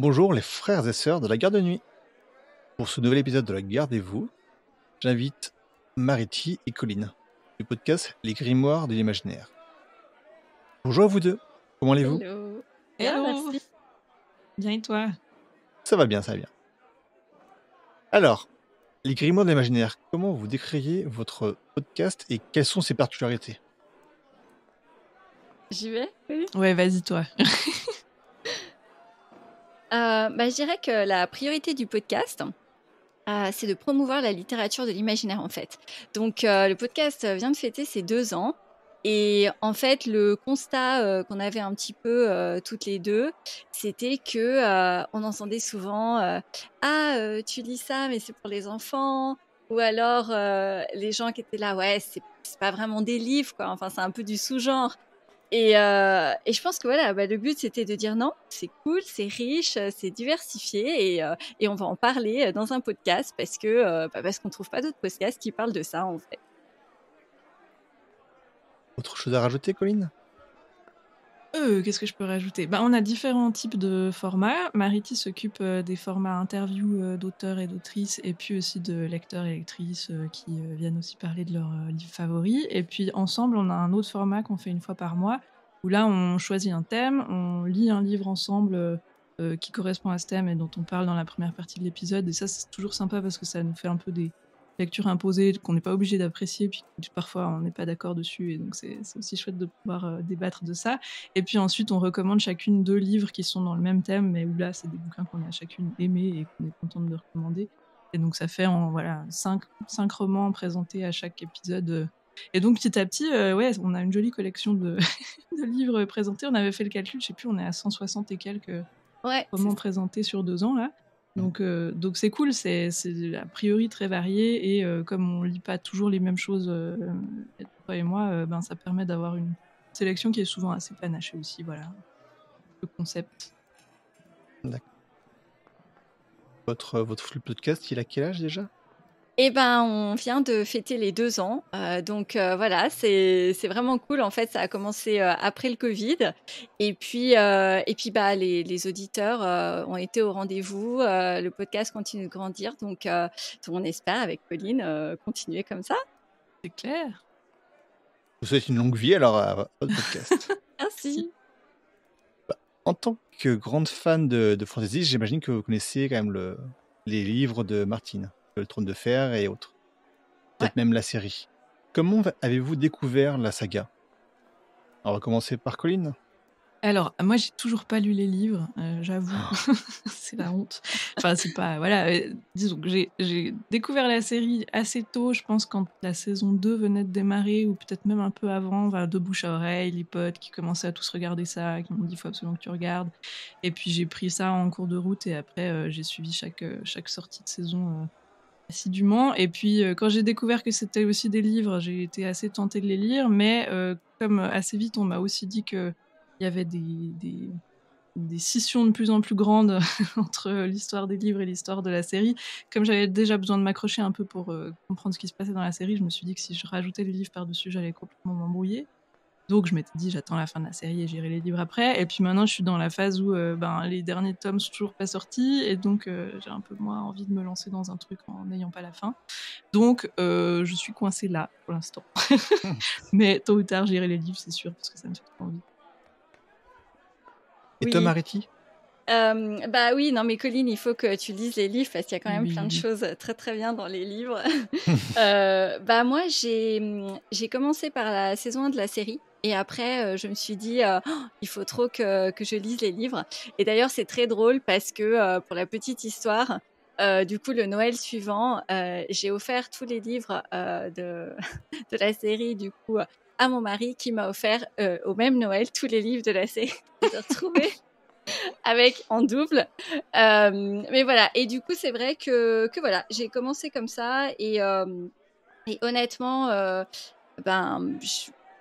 Bonjour les frères et sœurs de la garde de nuit. Pour ce nouvel épisode de la Gardez-vous, j'invite Mariti et Colline du podcast Les Grimoires de l'Imaginaire. Bonjour à vous deux, comment allez-vous? Hello. Bien, Hello, merci. bien et toi? Ça va bien, ça va bien. Alors, Les Grimoires de l'Imaginaire, comment vous décririez votre podcast et quelles sont ses particularités? J'y vais? Oui. Ouais, vas-y toi. Je dirais que la priorité du podcast, c'est de promouvoir la littérature de l'imaginaire en fait. Donc le podcast vient de fêter ses 2 ans et en fait le constat qu'on avait un petit peu toutes les deux, c'était que on entendait souvent tu lis ça mais c'est pour les enfants, ou alors les gens qui étaient là ouais c'est pas vraiment des livres quoi, enfin c'est un peu du sous-genre. Et je pense que voilà, le but c'était de dire non, c'est cool, c'est riche, c'est diversifié et on va en parler dans un podcast parce qu'on trouve pas d'autres podcasts qui parlent de ça en fait. Autre chose à rajouter, Colline? Qu'est-ce que je peux rajouter? On a différents types de formats. Mariti s'occupe des formats interviews d'auteurs et d'autrices, et puis aussi de lecteurs et lectrices qui viennent aussi parler de leurs livres favoris. Et puis ensemble, on a un autre format qu'on fait une fois par mois, où là, on choisit un thème, on lit un livre ensemble qui correspond à ce thème et dont on parle dans la première partie de l'épisode. Et ça, c'est toujours sympa parce que ça nous fait un peu des lectures imposées qu'on n'est pas obligé d'apprécier, puis parfois on n'est pas d'accord dessus, et donc c'est aussi chouette de pouvoir débattre de ça. Et puis ensuite, on recommande chacune 2 livres qui sont dans le même thème, mais où là, c'est des bouquins qu'on a chacune aimés et qu'on est contente de recommander. Et donc, ça fait voilà, 5 romans présentés à chaque épisode. Et donc, petit à petit, ouais, on a une jolie collection de, de livres présentés. On avait fait le calcul, je sais plus, on est à 160 et quelques romans présentés sur 2 ans, là. Donc c'est cool, c'est a priori très varié, et comme on lit pas toujours les mêmes choses, toi et moi, ça permet d'avoir une sélection qui est souvent assez panachée aussi, voilà, le concept. D'accord. Votre flux podcast, il a quel âge déjà? On vient de fêter les 2 ans, donc voilà, c'est vraiment cool. En fait, ça a commencé après le Covid, et puis les auditeurs ont été au rendez-vous. Le podcast continue de grandir, donc on espère avec Pauline continuer comme ça. C'est clair. Je vous souhaite une longue vie alors à votre podcast. Merci. En tant que grande fan de fantasy, j'imagine que vous connaissez quand même les livres de Martine, Le Trône de Fer et autres. Peut-être même la série. Comment avez-vous découvert la saga? On va commencer par Colline. Alors, moi, j'ai toujours pas lu les livres, j'avoue. C'est la honte. Enfin, c'est pas... Voilà, disons que j'ai découvert la série assez tôt, je pense, quand la saison 2 venait de démarrer, ou peut-être même un peu avant, de bouche à oreille, les potes qui commençaient à tous regarder ça, qui m'ont dit « faut absolument que tu regardes ». Et puis, j'ai pris ça en cours de route, et après, j'ai suivi chaque sortie de saison assidûment. Et puis, quand j'ai découvert que c'était aussi des livres, j'ai été assez tentée de les lire, mais comme assez vite, on m'a aussi dit que il y avait des scissions de plus en plus grandes entre l'histoire des livres et l'histoire de la série. Comme j'avais déjà besoin de m'accrocher un peu pour comprendre ce qui se passait dans la série, je me suis dit que si je rajoutais les livres par-dessus, j'allais complètement m'embrouiller. Donc je m'étais dit, j'attends la fin de la série et j'irai les livres après. Et puis maintenant, je suis dans la phase où les derniers tomes sont toujours pas sortis, et donc j'ai un peu moins envie de me lancer dans un truc en n'ayant pas la fin. Donc je suis coincée là pour l'instant. Mais tôt ou tard, j'irai les livres, c'est sûr, parce que ça me fait trop envie. Et toi, Mariti? Oui, non mais Colline, il faut que tu lises les livres parce qu'il y a quand même plein de Oui. choses très très bien dans les livres. Moi, j'ai commencé par la saison 1 de la série, et après je me suis dit il faut trop que je lise les livres. Et d'ailleurs, c'est très drôle parce que pour la petite histoire, du coup, le Noël suivant, j'ai offert tous les livres de la série, du coup, à mon mari, qui m'a offert au même Noël tous les livres de la série. Je me suis retrouvée avec en double. Mais voilà. Et du coup, c'est vrai que voilà, j'ai commencé comme ça, et honnêtement,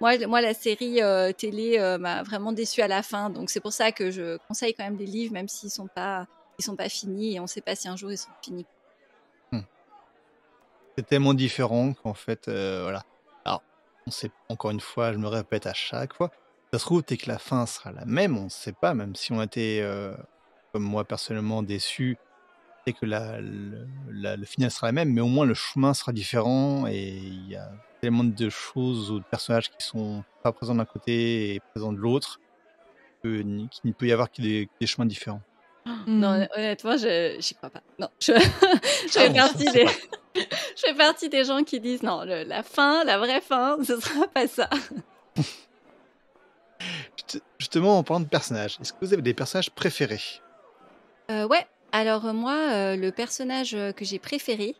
moi, la série télé m'a vraiment déçue à la fin. Donc c'est pour ça que je conseille quand même des livres, même s'ils sont pas finis, et on ne sait pas si un jour ils sont finis. C'est tellement différent qu'en fait, voilà. Alors, on sait, encore une fois, je me répète à chaque fois, ça se trouve, dès que la fin sera la même, on ne sait pas, même si on a été comme moi personnellement déçu, c'est que le final sera la même, mais au moins le chemin sera différent et il y a tellement de choses ou de personnages qui sont pas présents d'un côté et présents de l'autre qu'il ne peut y avoir que des chemins différents. Non, Mhm. honnêtement, j'y crois pas. Non, je Ah fais bon, partie c'est des, pas. je fais partie des gens qui disent non, la fin, la vraie fin, ce sera pas ça. Justement, en parlant de personnages, est-ce que vous avez des personnages préférés? Ouais. Alors moi, le personnage que j'ai préféré,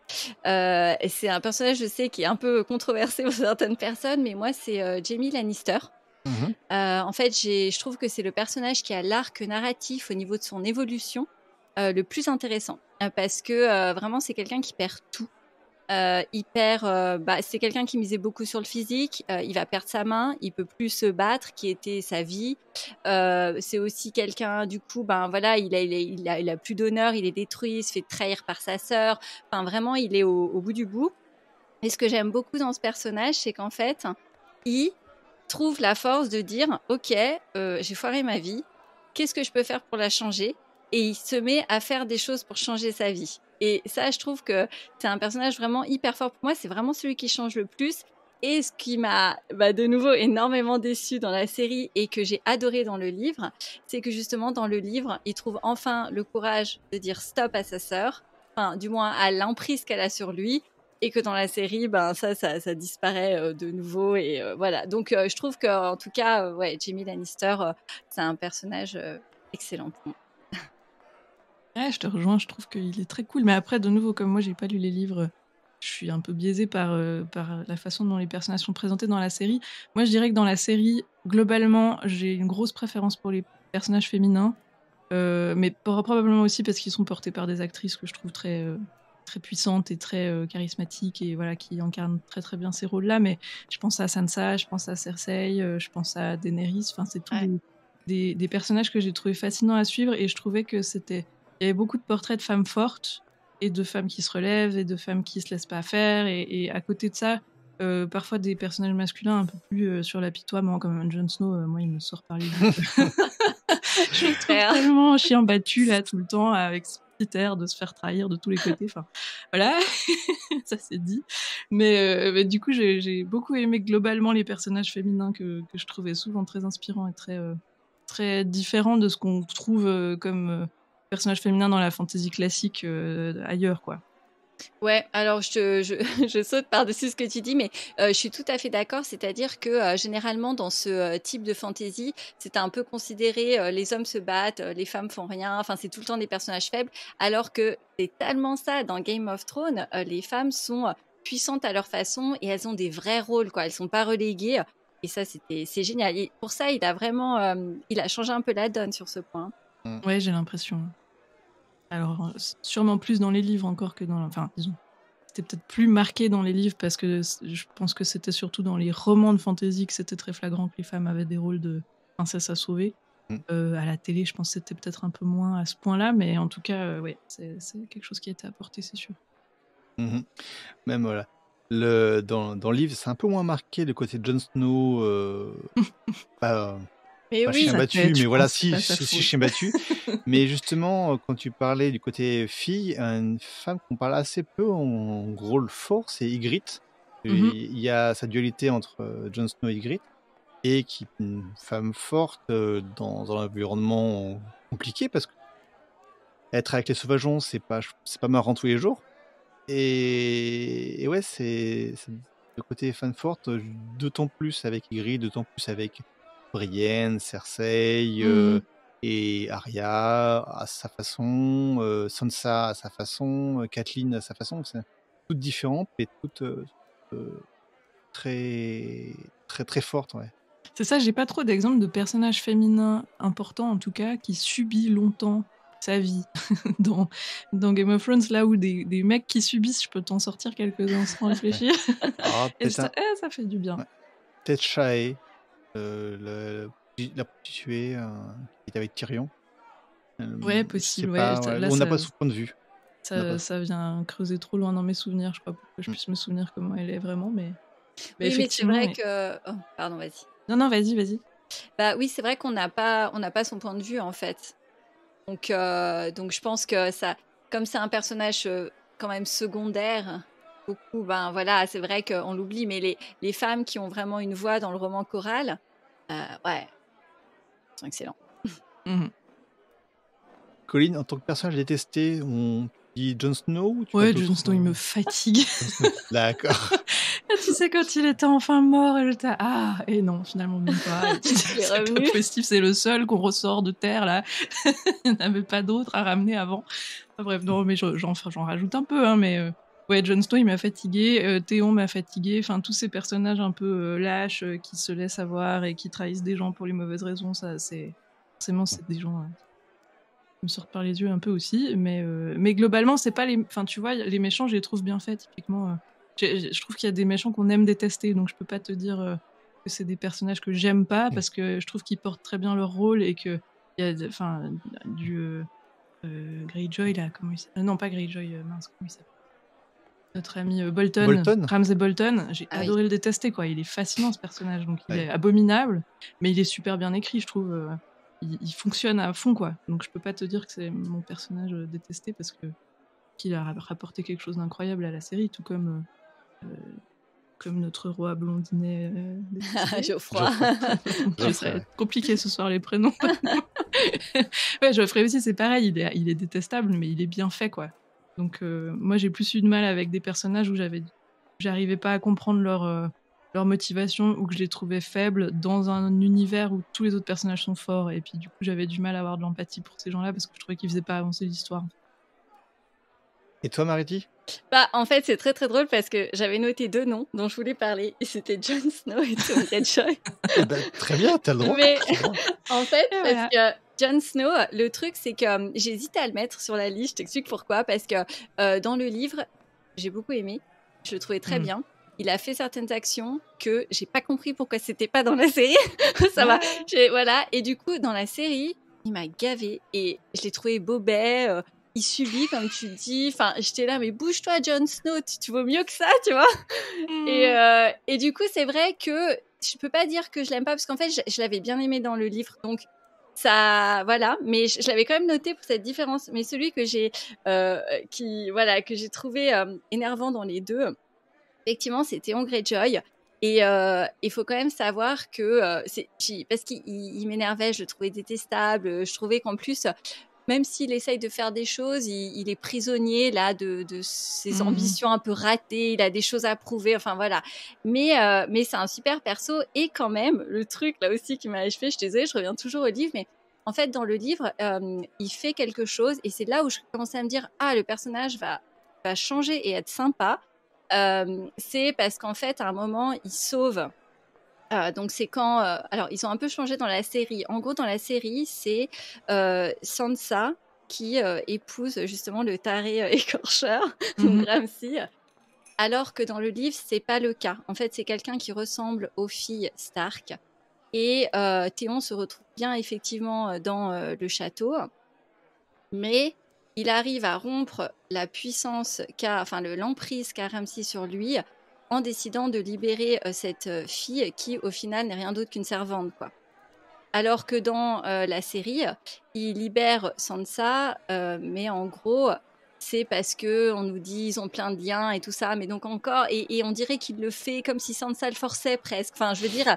et c'est un personnage, je sais, qui est un peu controversé pour certaines personnes, mais moi, c'est Jaime Lannister. Mhm. En fait, je trouve que c'est le personnage qui a l'arc narratif au niveau de son évolution le plus intéressant. Parce que vraiment, c'est quelqu'un qui perd tout. C'est quelqu'un qui misait beaucoup sur le physique. Il va perdre sa main, il peut plus se battre, qui était sa vie. C'est aussi quelqu'un, du coup, ben voilà, il a plus d'honneur, il est détruit, il se fait trahir par sa sœur. Enfin, vraiment, il est au bout du bout. Et ce que j'aime beaucoup dans ce personnage, c'est qu'en fait, il trouve la force de dire, ok, j'ai foiré ma vie. Qu'est-ce que je peux faire pour la changer? Et il se met à faire des choses pour changer sa vie. Et ça, je trouve que c'est un personnage vraiment hyper fort pour moi. C'est vraiment celui qui change le plus. Et ce qui m'a de nouveau énormément déçue dans la série et que j'ai adoré dans le livre, c'est que justement dans le livre, il trouve enfin le courage de dire stop à sa sœur, enfin du moins à l'emprise qu'elle a sur lui, et que dans la série, ben ça disparaît de nouveau et voilà. Donc je trouve que en tout cas, ouais, Jaime Lannister, c'est un personnage excellent pour moi. Ouais, je te rejoins, je trouve qu'il est très cool. Mais après, de nouveau, comme moi, j'ai pas lu les livres, je suis un peu biaisée par la façon dont les personnages sont présentés dans la série. Moi, je dirais que dans la série, globalement, j'ai une grosse préférence pour les personnages féminins, mais probablement aussi parce qu'ils sont portés par des actrices que je trouve très puissantes et très charismatiques et voilà, qui incarnent très très bien ces rôles-là. Mais je pense à Sansa, je pense à Cersei, je pense à Daenerys. Enfin, c'est tous Ouais. des personnages que j'ai trouvé fascinants à suivre et je trouvais que il y avait beaucoup de portraits de femmes fortes et de femmes qui se relèvent et de femmes qui se laissent pas faire. Et à côté de ça, parfois des personnages masculins un peu plus sur l'apitoiement, comme un Jon Snow, moi il me sort par les yeux. Je le trouve Frère. tellement chien battu là tout le temps avec ce petit air de se faire trahir de tous les côtés. Enfin, voilà, ça c'est dit. Mais du coup, j'ai beaucoup aimé globalement les personnages féminins que je trouvais souvent très inspirants et très différents de ce qu'on trouve comme personnage féminin dans la fantasy classique ailleurs, quoi. Ouais, alors je saute par-dessus ce que tu dis, mais je suis tout à fait d'accord. C'est-à-dire que généralement, dans ce type de fantasy, c'est un peu considéré les hommes se battent, les femmes font rien. Enfin, c'est tout le temps des personnages faibles. Alors que c'est tellement ça dans Game of Thrones. Les femmes sont puissantes à leur façon et elles ont des vrais rôles, quoi. Elles sont pas reléguées. Et ça, c'est génial. Et pour ça, il a changé un peu la donne sur ce point. Mm. Ouais, j'ai l'impression. Alors, sûrement plus dans les livres encore que dans... Enfin, disons, c'était peut-être plus marqué dans les livres parce que je pense que c'était surtout dans les romans de fantasy que c'était très flagrant que les femmes avaient des rôles de princesse à sauver. Mm. À la télé, je pense que c'était peut-être un peu moins à ce point-là, mais en tout cas, ouais, c'est quelque chose qui a été apporté, c'est sûr. Mhm. Même voilà. Dans le livre, c'est un peu moins marqué le côté Jon Snow, pas, Mais pas oui, chien Sa battu, tête, mais je voilà, pense, c'est si, pas sa si faute. chien battu. Mais justement, quand tu parlais du côté fille, une femme qu'on parle assez peu en rôle fort, c'est Ygritte. Mhm. Il y a sa dualité entre Jon Snow et Ygritte, et qui est une femme forte dans un environnement compliqué, parce que être avec les sauvageons, c'est pas marrant tous les jours. Et ouais, c'est le côté fan forte, d'autant plus avec Ygritte, d'autant plus avec Brienne, Cersei, Mhm. et Arya à sa façon, Sansa à sa façon, Catelyn à sa façon. C'est toutes différentes, mais toutes très, très, très fortes, ouais. C'est ça, j'ai pas trop d'exemples de personnages féminins importants, en tout cas, qui subit longtemps sa vie dans Game of Thrones, là où des mecs qui subissent, je peux t'en sortir quelques-uns sans réfléchir. Ah, Et peut-être ça fait du bien. ouais, peut-être Shae, la prostituée qui est avec Tyrion. Ouais, Je sais possible, ouais. pas, ouais, Là, on n'a pas son point de vue. On n'a pas. ça vient creuser trop loin dans mes souvenirs, je crois, pour que je Mm. puisse me souvenir comment elle est vraiment, mais oui, mais c'est effectivement, vrai ouais. que. Oh, pardon, vas-y. Non, non, vas-y, vas-y. Bah oui, c'est vrai qu'on n'a pas son point de vue en fait. Donc je pense que ça, comme c'est un personnage quand même secondaire, beaucoup, ben voilà, c'est vrai qu'on l'oublie, mais les femmes qui ont vraiment une voix dans le roman choral, ouais, sont excellents. Mhm. Colline, en tant que personnage détesté, on dit Jon Snow ou tu as Ouais, d'autres, Jon Snow, il me fatigue. Jon Snow. D'accord. Tu sais, quand il était enfin mort, et j'étais et non, finalement même pas. Il est C'est pas revenu. possible, c'est le seul qu'on ressort de terre là. Il n'y en avait pas d'autres à ramener avant. Enfin, bref, non, mais j'en rajoute un peu, hein, mais ouais, Jon Snow il m'a fatigué, Théon m'a fatigué. Enfin, tous ces personnages un peu lâches qui se laissent avoir et qui trahissent des gens pour les mauvaises raisons, ça, c'est forcément c'est des gens qui me sortent par les yeux un peu aussi. Mais globalement, c'est pas les. Enfin, tu vois, les méchants, je les trouve bien faits typiquement. Je trouve qu'il y a des méchants qu'on aime détester, donc je peux pas te dire que c'est des personnages que j'aime pas, parce que je trouve qu'ils portent très bien leur rôle et que il y a enfin du Greyjoy là, comment il s'appelle, non pas Greyjoy, mince, comment il s'appelle, notre ami Bolton, Ramsay Bolton, j'ai adoré le détester, quoi. Il est fascinant ce personnage, donc il est abominable, mais il est super bien écrit, je trouve. Il fonctionne à fond, quoi. Donc je peux pas te dire que c'est mon personnage détesté, parce que qu'il a rapporté quelque chose d'incroyable à la série, tout comme notre roi blondinet Geoffroy. Ce serait compliqué ce soir les prénoms. Ouais, Geoffrey aussi, c'est pareil, il est détestable, mais il est bien fait, quoi. Donc moi j'ai plus eu de mal avec des personnages où j'arrivais pas à comprendre leur motivation, ou que je les trouvais faibles dans un univers où tous les autres personnages sont forts, et puis du coup j'avais du mal à avoir de l'empathie pour ces gens-là, parce que je trouvais qu'ils faisaient pas avancer l'histoire. Et toi, Mariti? Bah, en fait, c'est très très drôle parce que j'avais noté 2 noms dont je voulais parler, et c'était Jon Snow et Théon Greyjoy. Très bien, t'as le droit. Mais en fait, parce que Jon Snow, le truc, c'est que j'hésite à le mettre sur la liste. Je t'explique pourquoi. Parce que dans le livre, j'ai beaucoup aimé. Je le trouvais très bien. Il a fait certaines actions que j'ai pas compris pourquoi c'était pas dans la série. Ça va. Voilà. Et du coup, dans la série, il m'a gavé et je l'ai trouvé bobet. Il subit, comme tu dis. Enfin, j'étais là, mais bouge-toi, Jon Snow. Tu vaux mieux que ça, tu vois. Et du coup, c'est vrai que je peux pas dire que je l'aime pas, parce qu'en fait, je l'avais bien aimé dans le livre. Donc, ça, voilà. Mais je l'avais quand même noté pour cette différence. Mais celui que j'ai, que j'ai trouvé énervant dans les deux, effectivement, c'est Théon Greyjoy. Et il faut quand même savoir que parce qu'il m'énervait, je le trouvais détestable. Je trouvais qu'en plus, même s'il essaye de faire des choses, il est prisonnier là de ses ambitions un peu ratées. Il a des choses à prouver. Enfin voilà. Mais c'est un super perso. Et quand même, le truc là aussi qui m'a achevé, je suis désolée, je reviens toujours au livre, mais en fait dans le livre, il fait quelque chose, et c'est là où je commençais à me dire, le personnage va changer et être sympa. C'est parce qu'en fait à un moment il sauve. Donc c'est quand alors ils ont un peu changé dans la série. En gros, dans la série, c'est Sansa qui épouse justement le taré écorcheur, donc Ramsay, alors que dans le livre c'est pas le cas. En fait, c'est quelqu'un qui ressemble aux filles Stark, et Théon se retrouve bien effectivement dans le château, mais il arrive à rompre la puissance l'emprise qu'a Ramsay sur lui, en décidant de libérer cette fille qui, au final, n'est rien d'autre qu'une servante, quoi. Alors que dans la série, il libère Sansa, mais en gros, c'est parce qu'on nous dit ils ont plein de liens et tout ça, mais donc encore, et on dirait qu'il le fait comme si Sansa le forçait presque. Enfin, je veux dire,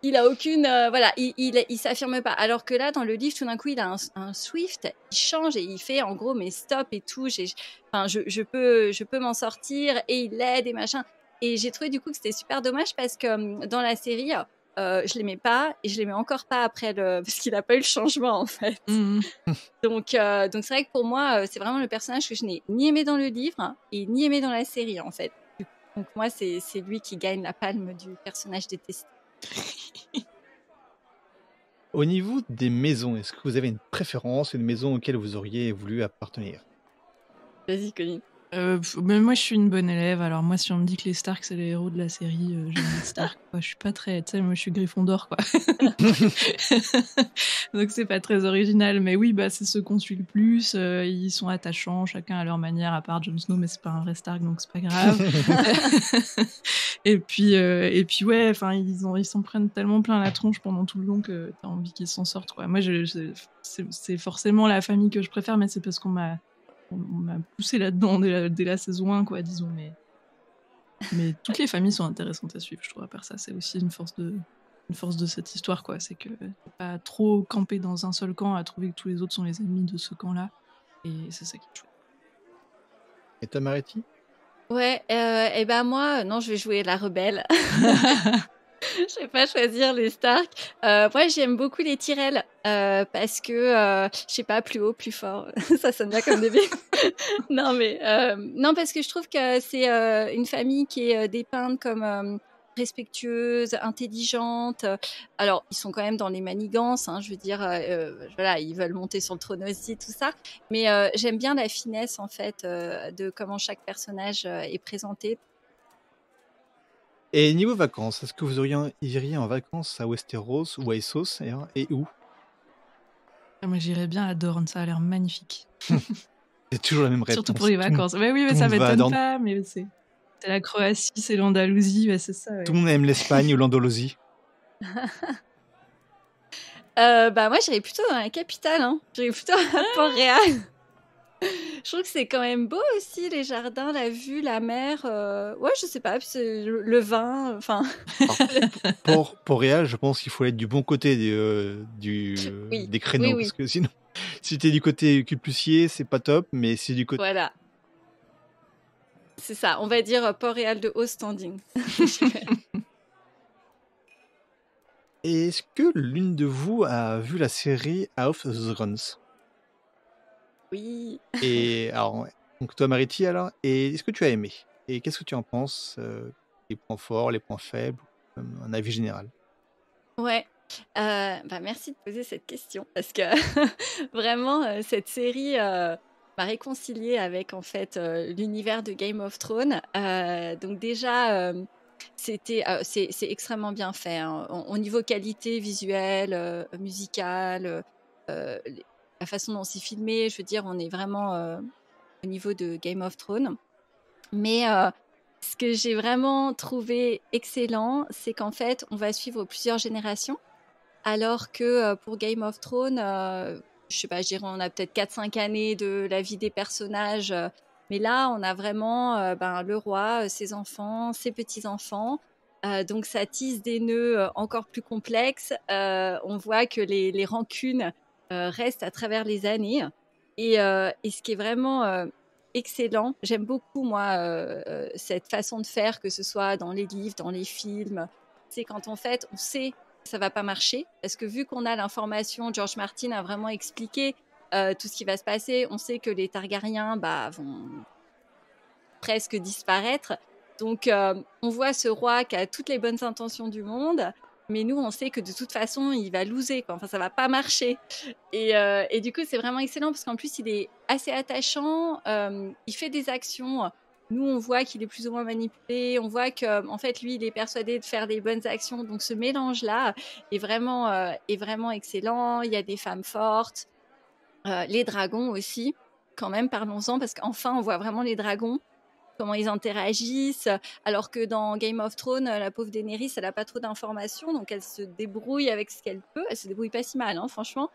il a aucune, il s'affirme pas. Alors que là, dans le livre, tout d'un coup, il a un Swift, il change et il fait en gros, mais stop et tout. Je peux m'en sortir, et il l'aide et machin. Et j'ai trouvé du coup que c'était super dommage, parce que dans la série, je l'aimais pas, et je l'aimais encore pas après parce qu'il a pas eu le changement en fait. Donc c'est vrai que pour moi, c'est vraiment le personnage que je n'ai ni aimé dans le livre et ni aimé dans la série en fait. Donc moi, c'est lui qui gagne la palme du personnage détesté. Au niveau des maisons, est-ce que vous avez une préférence, une maison auquel vous auriez voulu appartenir? Vas-y, Colline. Mais moi, je suis une bonne élève. Alors moi, si on me dit que les Stark, c'est les héros de la série, j'aime les Stark, quoi. Je suis pas très... Tu sais, moi, je suis Gryffondor, quoi. Donc, c'est pas très original. Mais oui, bah, c'est ceux qu'on suit le plus. Ils sont attachants, chacun à leur manière, à part Jon Snow, mais c'est pas un vrai Stark, donc c'est pas grave. Et puis ouais, enfin, ils s'en prennent tellement plein la tronche pendant tout le long que t'as envie qu'ils s'en sortent, quoi. Moi, c'est forcément la famille que je préfère, mais c'est parce qu'on m'a poussé là-dedans dès la saison 1, quoi, disons. Mais toutes les familles sont intéressantes à suivre, je trouve. À part ça, c'est aussi une force de cette histoire, quoi. C'est que faut pas trop camper dans un seul camp à trouver que tous les autres sont les ennemis de ce camp-là. Et c'est ça qui est chouette. Et toi, Maretti? Ouais, et ben moi, non, je vais jouer la rebelle. Je vais pas choisir les Stark. Moi, j'aime beaucoup les Tyrell parce que, je sais pas, plus haut, plus fort. Ça sonne bien comme début. Non, mais non, parce que je trouve que c'est une famille qui est dépeinte comme respectueuse, intelligente. Alors, ils sont quand même dans les manigances, hein, je veux dire, voilà, ils veulent monter sur le trône aussi, tout ça. Mais j'aime bien la finesse, en fait, de comment chaque personnage est présenté. Et niveau vacances, est-ce que vous iriez en vacances à Westeros ou à Essos d'ailleurs, et où? Moi, j'irais bien à Dorne, ça a l'air magnifique. C'est toujours la même réponse. Surtout pour les vacances. Mais oui, mais tout ça le monde va à m'étonne Dorne. pas, mais c'est la Croatie, c'est l'Andalousie, ouais, c'est ça. Ouais. Tout le monde aime l'Espagne ou l'Andalousie. Bah moi j'irais plutôt dans la capitale, hein. J'irais plutôt à Port-Réal. Je trouve que c'est quand même beau aussi, les jardins, la vue, la mer. Ouais, je sais pas, c'est le vin, enfin. Pour Réal, je pense qu'il faut être du bon côté Oui, des créneaux, oui. parce que sinon, si t'es du côté Culpussier, c'est pas top, mais si du côté... Voilà. C'est ça, on va dire Port-Réal de haut standing. Et est-ce que l'une de vous a vu la série House of Thrones? Oui. Et alors, ouais. Donc toi, Mariti, alors, et est-ce que tu as aimé? Et qu'est-ce que tu en penses? Les points forts, les points faibles, un avis général. Ouais. Bah merci de poser cette question parce que vraiment cette série m'a réconciliée avec en fait l'univers de Game of Thrones. Donc déjà c'est extrêmement bien fait hein. Au niveau qualité visuelle, musicale, la façon dont c'est filmé, je veux dire on est vraiment au niveau de Game of Thrones. Mais ce que j'ai vraiment trouvé excellent, c'est qu'en fait on va suivre plusieurs générations. Alors que pour Game of Thrones, je sais pas, je dirais on a peut-être 4-5 années de la vie des personnages. Mais là, on a vraiment le roi, ses enfants, ses petits-enfants. Donc ça tisse des nœuds encore plus complexes. On voit que les rancunes restent à travers les années. Et ce qui est vraiment excellent, j'aime beaucoup moi cette façon de faire, que ce soit dans les livres, dans les films. C'est quand en fait on sait ça va pas marcher parce que vu qu'on a l'information, George Martin a vraiment expliqué tout ce qui va se passer. On sait que les Targaryens vont presque disparaître. Donc on voit ce roi qui a toutes les bonnes intentions du monde, mais nous on sait que de toute façon il va loser, quoi. Enfin ça va pas marcher. Et du coup c'est vraiment excellent parce qu'en plus il est assez attachant. Il fait des actions. Nous, on voit qu'il est plus ou moins manipulé. On voit que, en fait, lui, il est persuadé de faire des bonnes actions. Donc, ce mélange-là est vraiment excellent. Il y a des femmes fortes, les dragons aussi. Quand même, parlons-en parce qu'enfin, on voit vraiment les dragons, comment ils interagissent. Alors que dans Game of Thrones, la pauvre Daenerys, elle n'a pas trop d'informations, donc elle se débrouille avec ce qu'elle peut. Elle se débrouille pas si mal, hein, franchement.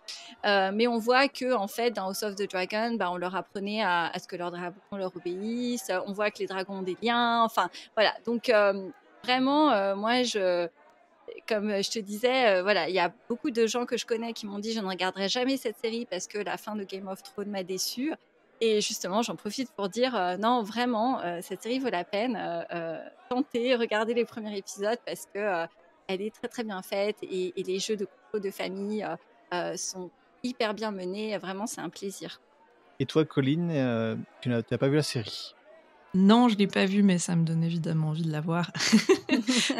Mais on voit que en fait, dans House of the Dragon, on leur apprenait à ce que leurs dragons leur obéissent. On voit que les dragons ont des liens. Enfin, voilà. Donc vraiment, moi, comme je te disais, voilà, il y a beaucoup de gens que je connais qui m'ont dit je ne regarderai jamais cette série parce que la fin de Game of Thrones m'a déçue. Et justement, j'en profite pour dire non, vraiment, cette série vaut la peine. Tentez, regardez les premiers épisodes parce que elle est très très bien faite et les jeux de contrôle de famille sont hyper bien menés. Vraiment, c'est un plaisir. Et toi, Colline, tu n'as pas vu la série? Non, je l'ai pas vu, mais ça me donne évidemment envie de la voir.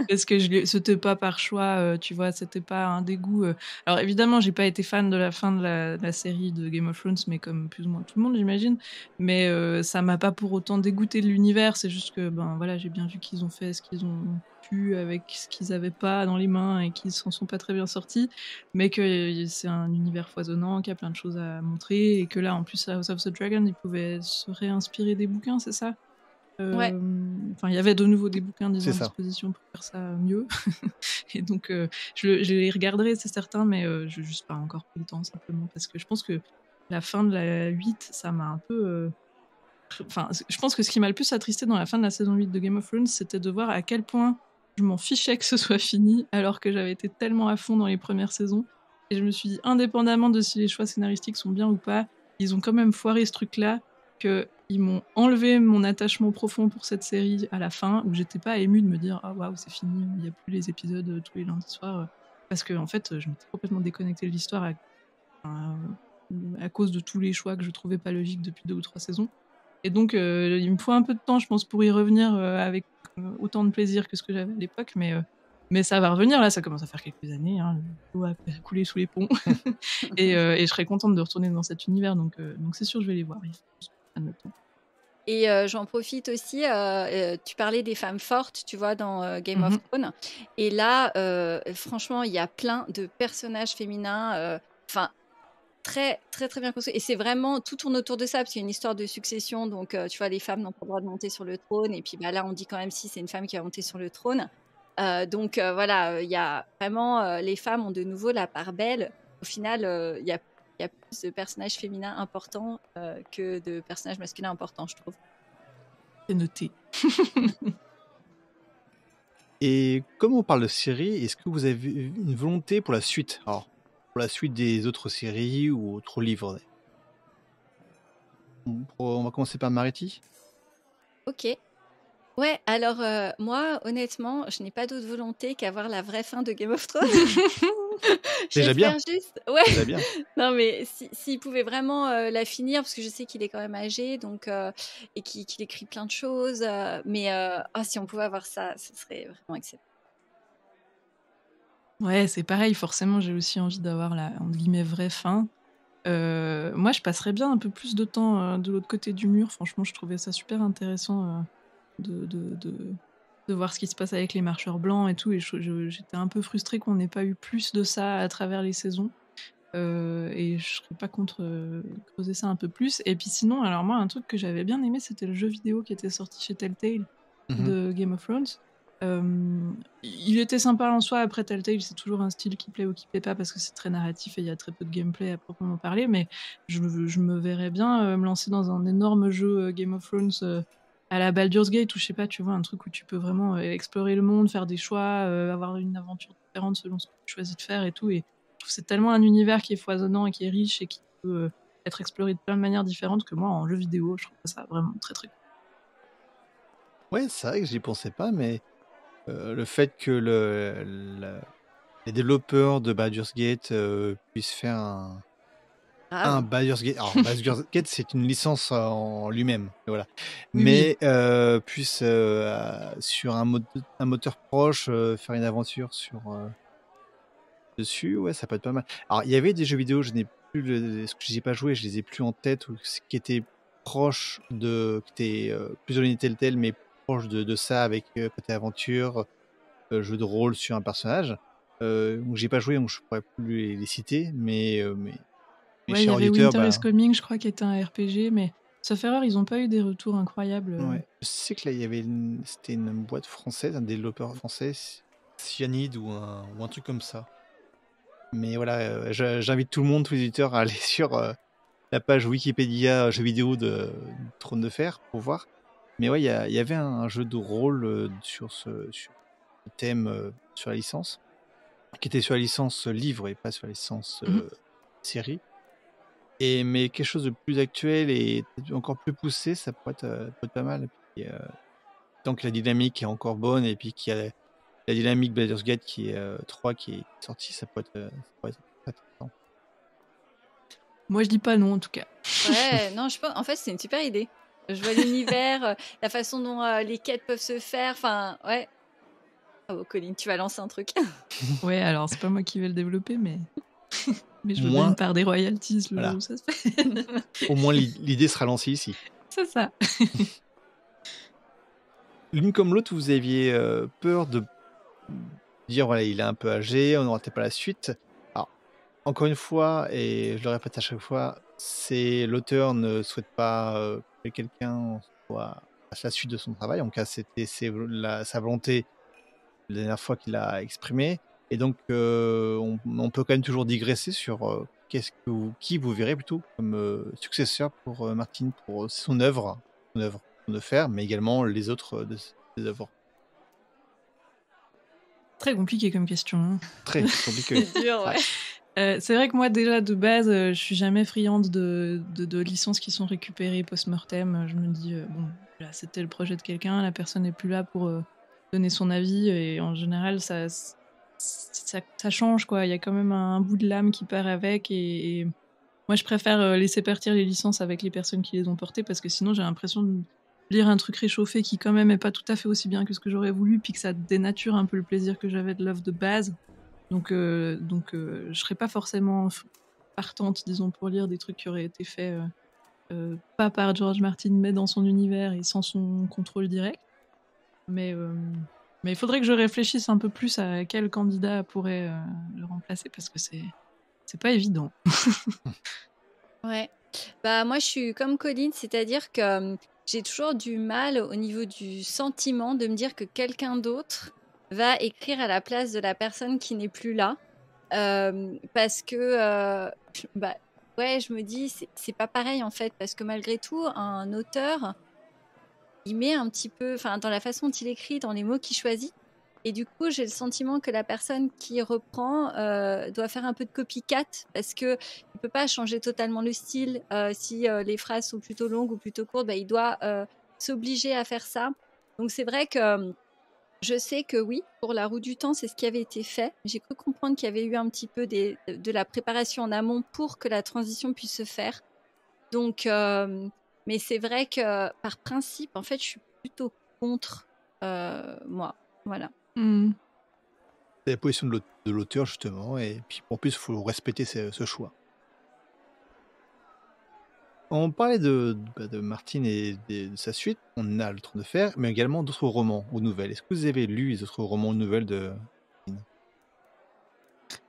Parce que c'était pas par choix, tu vois, c'était pas un dégoût. Alors évidemment, j'ai pas été fan de la fin de la série de Game of Thrones, mais comme plus ou moins tout le monde, j'imagine. Mais ça m'a pas pour autant dégoûté de l'univers. C'est juste que, ben voilà, j'ai bien vu qu'ils ont fait ce qu'ils ont pu avec ce qu'ils avaient pas dans les mains et qu'ils s'en sont pas très bien sortis. Mais que c'est un univers foisonnant, qui a plein de choses à montrer et que là, en plus, House of the Dragon, ils pouvaient se réinspirer des bouquins, c'est ça? Ouais. Il y avait de nouveau des bouquins C'est à ça. disposition pour faire ça mieux. Et donc, je les regarderai, c'est certain, mais je n'ai juste pas encore pris le temps, simplement. Parce que je pense que la fin de la 8, ça m'a un peu. Je pense que ce qui m'a le plus attristé dans la fin de la saison 8 de Game of Thrones, c'était de voir à quel point je m'en fichais que ce soit fini, alors que j'avais été tellement à fond dans les premières saisons. Et je me suis dit, indépendamment de si les choix scénaristiques sont bien ou pas, ils ont quand même foiré ce truc-là, qu'ils m'ont enlevé mon attachement profond pour cette série à la fin, où j'étais pas émue de me dire, ah waouh, c'est fini, il n'y a plus les épisodes tous les lundis soirs. Parce que, en fait, je m'étais complètement déconnectée de l'histoire à cause de tous les choix que je trouvais pas logiques depuis 2 ou 3 saisons. Et donc, il me faut un peu de temps, je pense, pour y revenir avec autant de plaisir que ce que j'avais à l'époque, mais ça va revenir. Là, ça commence à faire quelques années, hein, l'eau a coulé sous les ponts, et je serais contente de retourner dans cet univers, donc c'est sûr, je vais les voir. Il faut juste prendre le temps. Et j'en profite aussi, tu parlais des femmes fortes, tu vois, dans Game of Thrones. Et là, franchement, il y a plein de personnages féminins, très, très, très bien construit. Et c'est vraiment, tout tourne autour de ça, parce qu'il y a une histoire de succession. Donc, tu vois, les femmes n'ont pas le droit de monter sur le trône. Et puis là, on dit quand même si c'est une femme qui va monter sur le trône. Donc, voilà, il y a vraiment, les femmes ont de nouveau la part belle. Au final, il y a plus de personnages féminins importants que de personnages masculins importants, je trouve. C'est noté. Et comme on parle de série, est-ce que vous avez une volonté pour la suite? Alors, pour la suite des autres séries ou autres livres? On va commencer par Mariti. Ok. Ouais, alors moi, honnêtement, je n'ai pas d'autre volonté qu'avoir la vraie fin de Game of Thrones. Déjà bien. J'espère juste. Ouais. Déjà bien. Non, mais s'il pouvait vraiment la finir, parce que je sais qu'il est quand même âgé, donc et qu'il écrit plein de choses, mais si on pouvait avoir ça, ce serait vraiment excellent. Ouais, c'est pareil. Forcément, j'ai aussi envie d'avoir la entre guillemets vraie fin. Moi, je passerais bien un peu plus de temps de l'autre côté du mur. Franchement, je trouvais ça super intéressant de voir ce qui se passe avec les marcheurs blancs et tout. Et j'étais un peu frustrée qu'on n'ait pas eu plus de ça à travers les saisons. Et je serais pas contre creuser ça un peu plus. Et puis sinon, alors moi, un truc que j'avais bien aimé, c'était le jeu vidéo qui était sorti chez Telltale de Game of Thrones. Il était sympa en soi. Après, Telltale, c'est toujours un style qui plaît ou qui plaît pas parce que c'est très narratif et il y a très peu de gameplay à proprement parler. Mais je me verrais bien me lancer dans un énorme jeu Game of Thrones à la Baldur's Gate, ou je sais pas, tu vois, un truc où tu peux vraiment explorer le monde, faire des choix, avoir une aventure différente selon ce que tu choisis de faire et tout. Et je trouve que c'est tellement un univers qui est foisonnant et qui est riche et qui peut être exploré de plein de manières différentes que moi, en jeu vidéo, je trouve ça vraiment très très cool. Ouais, c'est vrai que j'y pensais pas, mais le fait que les développeurs de Baldur's Gate puissent faire un Baldur's Gate. Alors, Baldur's Gate, c'est une licence en lui-même, voilà. Oui, Mais puisse, sur un moteur proche, faire une aventure dessus, ouais, ça peut être pas mal. Alors, il y avait des jeux vidéo, je n'ai plus ce que je n'y ai pas joué, je les ai plus en tête, ou qui étaient proches qui étaient plus de Telltale, mais proches de ça, avec côté aventure, jeu de rôle sur un personnage. Où j'ai pas joué, donc je pourrais plus les citer, mais ouais, il y chers avait auditeurs, Winter is Coming, je crois, qui était un RPG, mais sauf erreur, ils n'ont pas eu des retours incroyables. ouais. Je sais que là, c'était une boîte française, un développeur français, Cyanide ou un truc comme ça. Mais voilà, j'invite tout le monde, tous les auditeurs, à aller sur la page Wikipédia jeux vidéo de Trône de Fer pour voir. Mais ouais, il y avait un jeu de rôle sur ce thème, sur la licence, qui était sur la licence livre et pas sur la licence série. Mais quelque chose de plus actuel et encore plus poussé, ça pourrait être pas mal. Et puis, tant que la dynamique est encore bonne, et puis qu'il y a la dynamique Baldur's Gate qui est 3 qui est sortie, ça pourrait être très intéressant. Moi, je dis pas non, en tout cas. Ouais, non, je pense. En fait, c'est une super idée. Je vois l'univers, la façon dont les quêtes peuvent se faire. Enfin, ouais. Oh, Colline, tu vas lancer un truc. Ouais, alors c'est pas moi qui vais le développer, mais je veux bien Moins, une part des royalties le voilà. jour où ça se fait. Au moins, l'idée sera lancée ici. C'est ça. L'une comme l'autre, vous aviez peur de dire, voilà, il est un peu âgé, on n'aura peut-être pas la suite. Alors, encore une fois, et je le répète à chaque fois, c'est l'auteur ne souhaite pas que quelqu'un soit à la suite de son travail. En tout cas, c'était sa volonté la dernière fois qu'il a exprimé. Et donc, on peut quand même toujours digresser sur qui vous verrez plutôt comme successeur pour Martine, pour son œuvre de faire, mais également les autres de ses œuvres. Très compliqué comme question. Hein. Très compliqué. C'est dur, ouais. C'est vrai que moi, déjà, de base, je suis jamais friande de licences qui sont récupérées post-mortem. Je me dis, bon, là, c'était le projet de quelqu'un, la personne n'est plus là pour donner son avis, et en général, ça change, quoi. Il y a quand même un bout de l'âme qui part avec, et moi, je préfère laisser partir les licences avec les personnes qui les ont portées, parce que sinon, j'ai l'impression de lire un truc réchauffé qui, quand même, est pas tout à fait aussi bien que ce que j'aurais voulu, puis que ça dénature un peu le plaisir que j'avais de l'œuvre de base. Donc, je serais pas forcément partante, disons, pour lire des trucs qui auraient été faits pas par George Martin, mais dans son univers et sans son contrôle direct. Mais il faudrait que je réfléchisse un peu plus à quel candidat pourrait le remplacer, parce que c'est pas évident. Ouais. Bah, moi, je suis comme Colline, c'est-à-dire que j'ai toujours du mal au niveau du sentiment de me dire que quelqu'un d'autre va écrire à la place de la personne qui n'est plus là. Parce que, bah, ouais, je me dis, c'est pas pareil en fait, parce que malgré tout, un auteur, il met un petit peu, enfin, dans la façon dont il écrit, dans les mots qu'il choisit. Et du coup, j'ai le sentiment que la personne qui reprend doit faire un peu de copycat parce que il peut pas changer totalement le style. Si les phrases sont plutôt longues ou plutôt courtes, bah, il doit s'obliger à faire ça. Donc c'est vrai que je sais que oui, pour La Roue du Temps, c'est ce qui avait été fait. J'ai cru comprendre qu'il y avait eu un petit peu de la préparation en amont pour que la transition puisse se faire. Donc, mais c'est vrai que par principe, en fait, je suis plutôt contre moi. Voilà. C'est la position de l'auteur, justement, et puis en plus, il faut respecter ce choix. On parlait de Martine et de sa suite, on a Le Trône de Fer, mais également d'autres romans ou nouvelles. Est-ce que vous avez lu les autres romans ou nouvelles de Martine?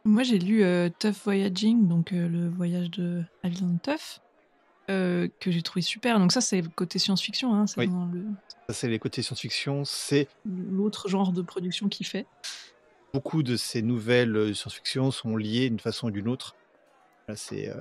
Moi, j'ai lu Tough Voyaging, donc le voyage de Aviland Tough, que j'ai trouvé super. Donc ça, c'est côté science-fiction, hein, c'est Oui. dans Ça, c'est les côtés science-fiction, c'est l'autre genre de production qu'il fait. beaucoup de ces nouvelles science-fiction sont liées d'une façon ou d'une autre. Là, c'est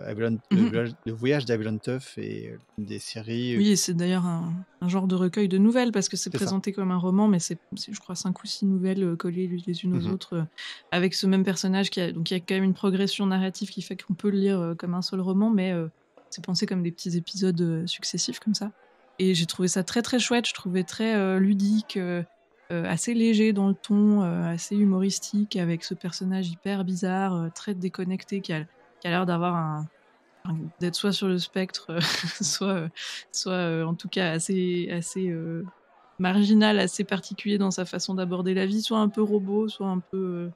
le voyage d'Aviland Tough et une des séries. Oui, et c'est d'ailleurs un genre de recueil de nouvelles, parce que c'est C'est ça. présenté comme un roman, mais c'est je crois 5 ou 6 nouvelles collées les unes aux autres, avec ce même personnage donc il y a quand même une progression narrative qui fait qu'on peut le lire comme un seul roman, mais c'est pensé comme des petits épisodes successifs comme ça. Et j'ai trouvé ça très très chouette, je trouvais très ludique, assez léger dans le ton, assez humoristique, avec ce personnage hyper bizarre, très déconnecté, qui a l'air d'avoir d'être soit sur le spectre, soit en tout cas assez marginal, assez particulier dans sa façon d'aborder la vie, soit un peu robot, soit un peu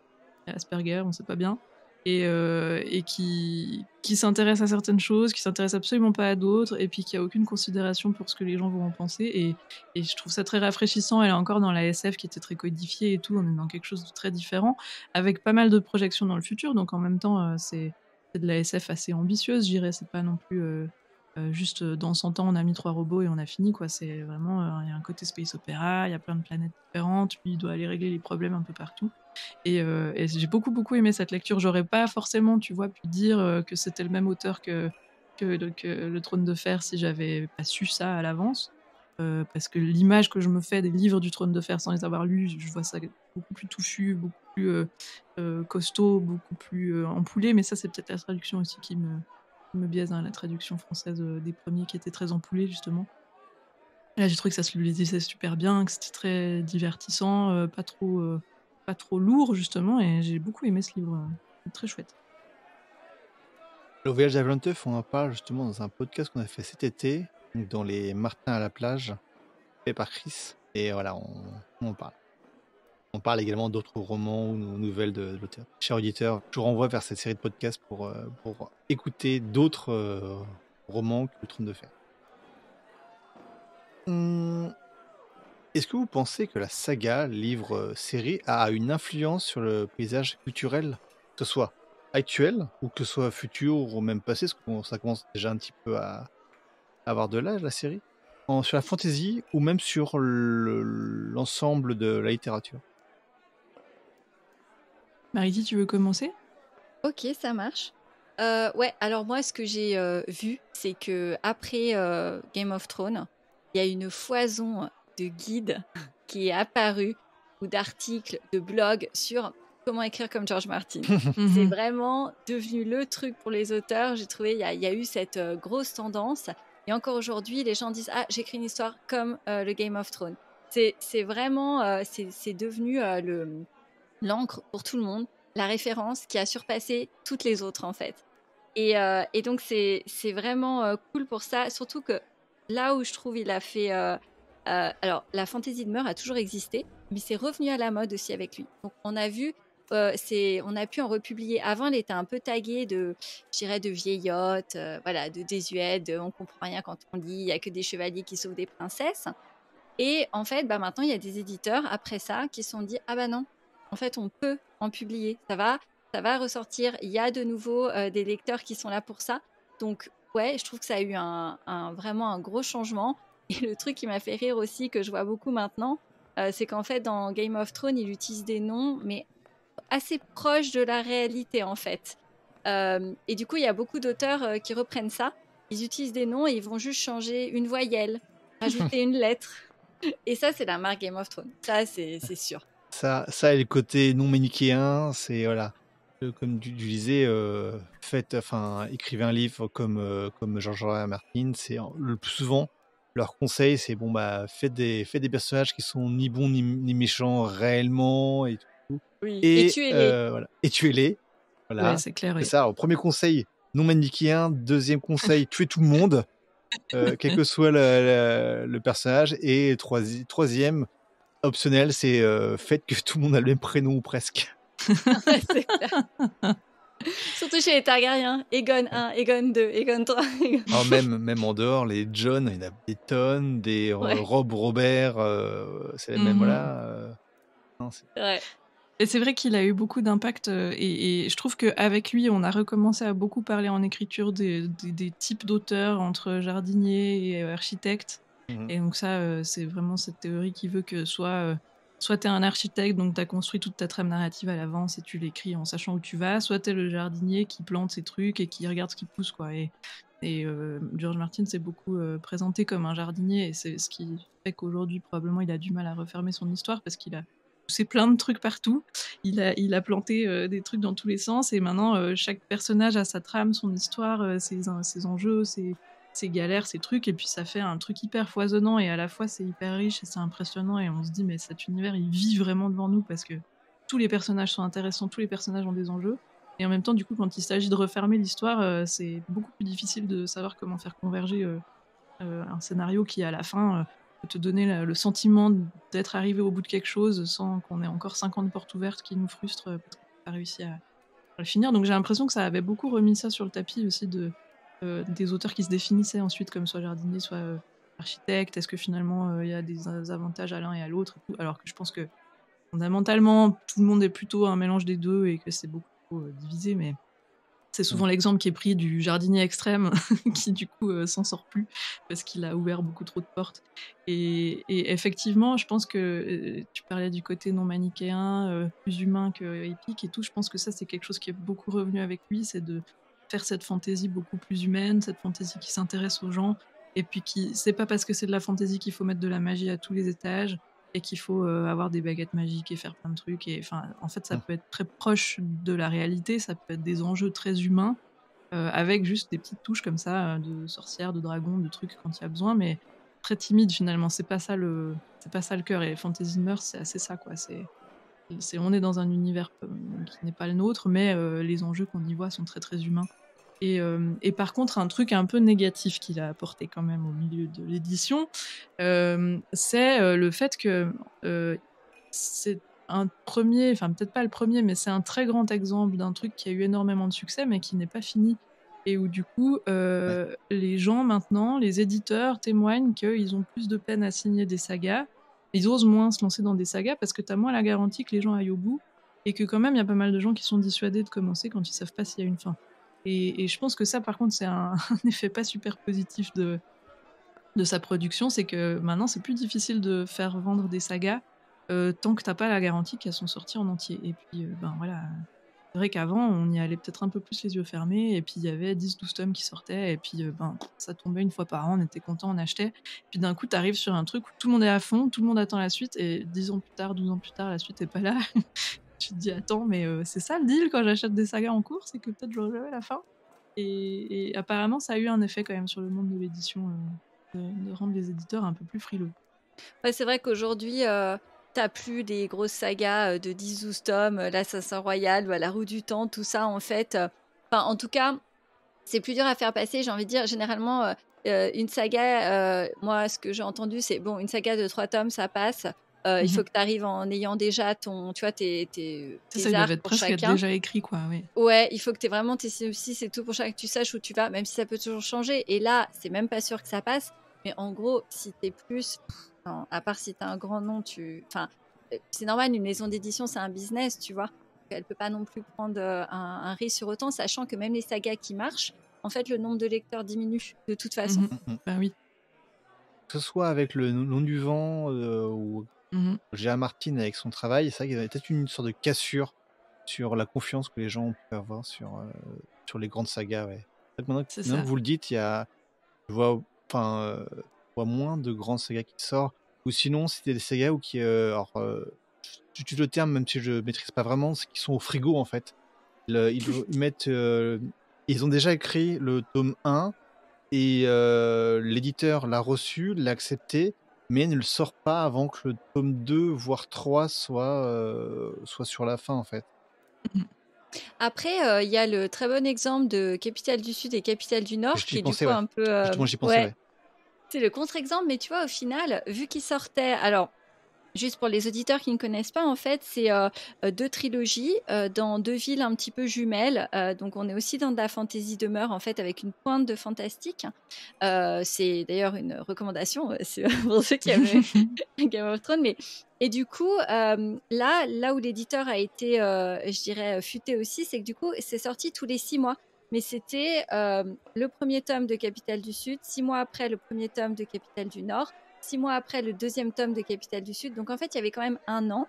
Asperger, on sait pas bien, et qui s'intéresse à certaines choses, qui s'intéresse absolument pas à d'autres, et puis qui a aucune considération pour ce que les gens vont en penser, et je trouve ça très rafraîchissant. Elle est encore dans la SF qui était très codifiée et tout, on est dans quelque chose de très différent, avec pas mal de projections dans le futur, donc en même temps c'est de la SF assez ambitieuse, je dirais. C'est pas non plus juste dans 100 ans on a mis 3 robots et on a fini, quoi. C'est vraiment, il y a un côté space opéra, il y a plein de planètes différentes, puis il doit aller régler les problèmes un peu partout. Et j'ai beaucoup aimé cette lecture. J'aurais pas forcément, tu vois, pu dire que c'était le même auteur que Le Trône de Fer si j'avais pas su ça à l'avance. Parce que l'image que je me fais des livres du Trône de Fer sans les avoir lus, je vois ça beaucoup plus touffu, beaucoup plus costaud, beaucoup plus ampoulé. Mais ça, c'est peut-être la traduction aussi qui me biaise, hein, la traduction française des premiers qui était très ampoulée, justement. Là, j'ai trouvé que ça se lisait super bien, que c'était très divertissant, pas trop lourd, justement, et j'ai beaucoup aimé ce livre. Très chouette. Le voyage d'Aviland Tough, on en parle justement dans un podcast qu'on a fait cet été. donc dans les Martins à la plage, fait par Chris. Et voilà, on en parle. On parle également d'autres romans ou nouvelles de l'auteur. Cher auditeur, je vous renvoie vers cette série de podcasts pour écouter d'autres romans que Le Trône de Fer. Hum, Est-ce que vous pensez que la saga, livre, série, a une influence sur le paysage culturel, que ce soit actuel ou que ce soit futur ou même passé, parce que ça commence déjà un petit peu à avoir de l'âge, la série, sur la fantasy ou même sur l'ensemble de la littérature? Mariti, tu veux commencer? Ok, ça marche. Ouais, alors moi, ce que j'ai vu, c'est que après Game of Thrones, il y a une foison de guides qui est apparue, ou d'articles, de blogs sur comment écrire comme George Martin. C'est vraiment devenu le truc pour les auteurs. J'ai trouvé, il y a eu cette grosse tendance. Et encore aujourd'hui, les gens disent, ah, j'écris une histoire comme le Game of Thrones. C'est vraiment, c'est devenu l'encre pour tout le monde, la référence qui a surpassé toutes les autres en fait. Et donc c'est vraiment cool pour ça, surtout que là où je trouve il a fait... alors la fantasy de meurtre a toujours existé, mais c'est revenu à la mode aussi avec lui. Donc on a vu, on a pu en republier. Avant, elle était un peu taguée de, je dirais, de vieillotte, voilà, de désuète, on comprend rien quand on lit, il y a que des chevaliers qui sauvent des princesses. Et en fait, bah maintenant, il y a des éditeurs, après ça, qui se sont dit, ah bah non, en fait, on peut en publier, ça va ressortir, il y a de nouveau des lecteurs qui sont là pour ça. Donc, ouais, je trouve que ça a eu vraiment un gros changement. Et le truc qui m'a fait rire aussi, que je vois beaucoup maintenant, c'est qu'en fait, dans Game of Thrones, il utilise des noms, mais assez proches de la réalité, en fait. Et du coup, il y a beaucoup d'auteurs qui reprennent ça. Ils utilisent des noms et ils vont juste changer une voyelle, rajouter une lettre. Et ça, c'est la marque Game of Thrones. Ça, c'est sûr. Ça et le côté non manichéen, c'est voilà. Comme tu disais, écrivez un livre comme George R. R. Martin. C'est le plus souvent leur conseil, c'est bon bah faites des personnages qui sont ni bons ni méchants réellement et tout. Oui. Et Et tuez-les. voilà. Et tuez-les. Voilà. Ouais, c'est clair, C'est oui. ça. Alors, premier conseil, non manichéen. Deuxième conseil, tuez tout le monde, quel que soit le personnage. Et troisième, optionnel, c'est faites que tout le monde a le même prénom ou presque. Ouais, c'est clair. Surtout chez les Targaryens. Aegon 1, Aegon 2, Aegon 3. Alors même en dehors, les John, il y en a des tonnes, des Ouais. Rob, Robert, c'est les mêmes, voilà. Non, Ouais. Et c'est vrai qu'il a eu beaucoup d'impact et je trouve qu'avec lui, on a recommencé à beaucoup parler en écriture des types d'auteurs entre jardinier et architecte. Et donc ça, c'est vraiment cette théorie qui veut que soit t'es un architecte, donc t'as construit toute ta trame narrative à l'avance et tu l'écris en sachant où tu vas, soit t'es le jardinier qui plante ses trucs et qui regarde ce qui pousse, quoi. Et George Martin s'est beaucoup présenté comme un jardinier, et c'est ce qui fait qu'aujourd'hui, probablement, il a du mal à refermer son histoire parce qu'il a poussé plein de trucs partout. Il a planté des trucs dans tous les sens, et maintenant, chaque personnage a sa trame, son histoire, ses enjeux, ses galères, ses trucs, et puis ça fait un truc hyper foisonnant, et à la fois c'est hyper riche et c'est impressionnant, et on se dit mais cet univers il vit vraiment devant nous parce que tous les personnages sont intéressants, tous les personnages ont des enjeux, et en même temps du coup quand il s'agit de refermer l'histoire, c'est beaucoup plus difficile de savoir comment faire converger un scénario qui à la fin peut te donner le sentiment d'être arrivé au bout de quelque chose sans qu'on ait encore 50 portes ouvertes qui nous frustrent parce qu'on n'a pas réussi à le finir. Donc j'ai l'impression que ça avait beaucoup remis ça sur le tapis aussi des auteurs qui se définissaient ensuite comme soit jardinier, soit architecte. Est-ce que finalement il y a des avantages à l'un et à l'autre et tout, alors que je pense que fondamentalement tout le monde est plutôt un mélange des deux et que c'est beaucoup trop divisé, mais c'est souvent l'exemple qui est pris du jardinier extrême qui du coup s'en sort plus parce qu'il a ouvert beaucoup trop de portes. Et effectivement, je pense que tu parlais du côté non manichéen, plus humain que épique et tout. Je pense que ça, c'est quelque chose qui est beaucoup revenu avec lui, c'est de faire cette fantaisie beaucoup plus humaine, cette fantaisie qui s'intéresse aux gens. Et puis c'est pas parce que c'est de la fantaisie qu'il faut mettre de la magie à tous les étages et qu'il faut avoir des baguettes magiques et faire plein de trucs. Et en fait, ça peut être très proche de la réalité, ça peut être des enjeux très humains, avec juste des petites touches comme ça, de sorcières, de dragons, de trucs quand il y a besoin, mais très timide finalement. C'est pas ça le cœur. Et Fantasy Meurtre, c'est assez ça, quoi. On est dans un univers qui n'est pas le nôtre, mais les enjeux qu'on y voit sont très très humains. Et par contre, un truc un peu négatif qu'il a apporté quand même au milieu de l'édition, c'est le fait que c'est un premier, enfin peut-être pas le premier, mais c'est un très grand exemple d'un truc qui a eu énormément de succès, mais qui n'est pas fini. Et où du coup, les gens maintenant, les éditeurs témoignent qu'ils ont plus de peine à signer des sagas. Ils osent moins se lancer dans des sagas parce que t'as moins la garantie que les gens aillent au bout. Et que quand même, il y a pas mal de gens qui sont dissuadés de commencer quand ils savent pas s'il y a une fin. Et je pense que ça, par contre, c'est un effet pas super positif de sa production, c'est que maintenant, c'est plus difficile de faire vendre des sagas tant que t'as pas la garantie qu'elles sont sorties en entier. Et puis, ben voilà, c'est vrai qu'avant, on y allait peut-être un peu plus les yeux fermés, et puis il y avait 10-12 tomes qui sortaient, et puis ben, ça tombait une fois par an, on était content, on achetait. Puis d'un coup, t'arrives sur un truc où tout le monde est à fond, tout le monde attend la suite, et 10 ans plus tard, 12 ans plus tard, la suite est pas là. Tu te dis, attends, mais c'est ça le deal quand j'achète des sagas en cours, c'est que peut-être j'aurai jamais la fin. Et apparemment, ça a eu un effet quand même sur le monde de l'édition, de rendre les éditeurs un peu plus frileux. Ouais, c'est vrai qu'aujourd'hui, t'as plus des grosses sagas de 10-12 tomes, l'Assassin Royal, La Roue du Temps, tout ça, en fait. Enfin, en tout cas, c'est plus dur à faire passer, j'ai envie de dire. Généralement, une saga, moi, ce que j'ai entendu, c'est bon, une saga de 3 tomes, ça passe. Il faut que tu arrives en ayant déjà tu vois, tes Ça, il arcs devait être pour presque être chacun. déjà écrit, quoi, oui. Ouais, il faut que tu aies vraiment tes synopsis, c'est tout pour chacun, que tu saches où tu vas, même si ça peut toujours changer. Et là, c'est même pas sûr que ça passe. Mais en gros, si t'es plus, non, à part si t'as un grand nom, enfin, c'est normal, une maison d'édition, c'est un business, tu vois. Elle peut pas non plus prendre un risque sur autant, sachant que même les sagas qui marchent, en fait, le nombre de lecteurs diminue de toute façon. Ben oui. Que ce soit avec le nom du vent ou G.A. Martin avec son travail, c'est vrai qu'il y avait peut-être une sorte de cassure sur la confiance que les gens peuvent avoir sur les grandes sagas. Ouais. En fait, maintenant que vous le dites, je vois, je vois moins de grandes sagas qui sortent. Ou sinon, c'était des sagas où j'utilise le terme, même si je ne maîtrise pas vraiment, c'est qu'ils sont au frigo en fait. Ils mettent, ils ont déjà écrit le tome 1 et l'éditeur l'a reçu, l'a accepté, mais ne le sort pas avant que le tome 2, voire 3 soit sur la fin en fait. Après, il y a le très bon exemple de Capitale du Sud et Capitale du Nord, qui est du coup un peu... Justement, j'y pensais, ouais. C'est le contre-exemple, mais tu vois, au final, vu qu'il sortait... Alors, juste pour les auditeurs qui ne connaissent pas, en fait, c'est 2 trilogies dans 2 villes un petit peu jumelles. Donc, on est aussi dans de la fantasy demeure, en fait, avec une pointe de fantastique. C'est d'ailleurs une recommandation c'est pour ceux qui aiment Game of Thrones. Et du coup, là où l'éditeur a été, je dirais, futé aussi, c'est que du coup, c'est sorti tous les 6 mois. Mais c'était le premier tome de Capitale du Sud, 6 mois après le premier tome de Capitale du Nord, 6 mois après le deuxième tome de Capitale du Sud. Donc en fait, il y avait quand même 1 an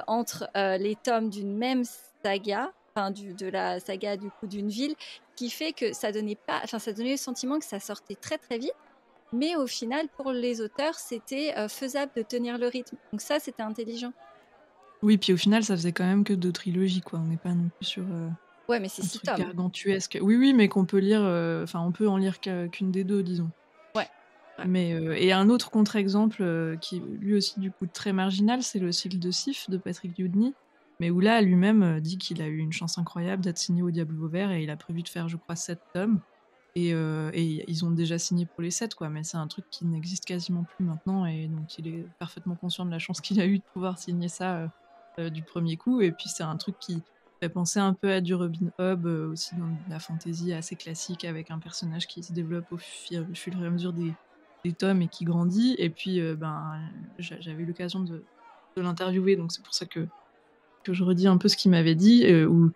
entre les tomes d'une même saga, enfin de la saga du coup d'une ville, qui fait que ça donnait le sentiment que ça sortait très très vite. Mais au final, pour les auteurs, c'était faisable de tenir le rythme. Donc ça, c'était intelligent. Oui, puis au final, ça faisait quand même que 2 trilogies, quoi. On n'est pas non plus sur ouais, mais c'est un 6 truc tomes. gargantuesque. Oui, mais qu'on peut lire... Enfin, on peut en lire qu'une des 2, disons. Ouais. Mais, et un autre contre-exemple qui, lui aussi, du coup, très marginal, c'est le cycle de Sif de Patrick Dewdney. Mais où là, lui-même dit qu'il a eu une chance incroyable d'être signé au Diable Vauvert, et il a prévu de faire, je crois, 7 tomes. Et ils ont déjà signé pour les 7, quoi. Mais c'est un truc qui n'existe quasiment plus maintenant, et donc il est parfaitement conscient de la chance qu'il a eu de pouvoir signer ça du premier coup. Et puis c'est un truc qui fait penser un peu à du Robin Hood, aussi dans la fantasy assez classique, avec un personnage qui se développe au fur et à mesure des tomes et qui grandit. Et puis j'avais eu l'occasion de l'interviewer, donc c'est pour ça que je redis un peu ce qu'il m'avait dit, où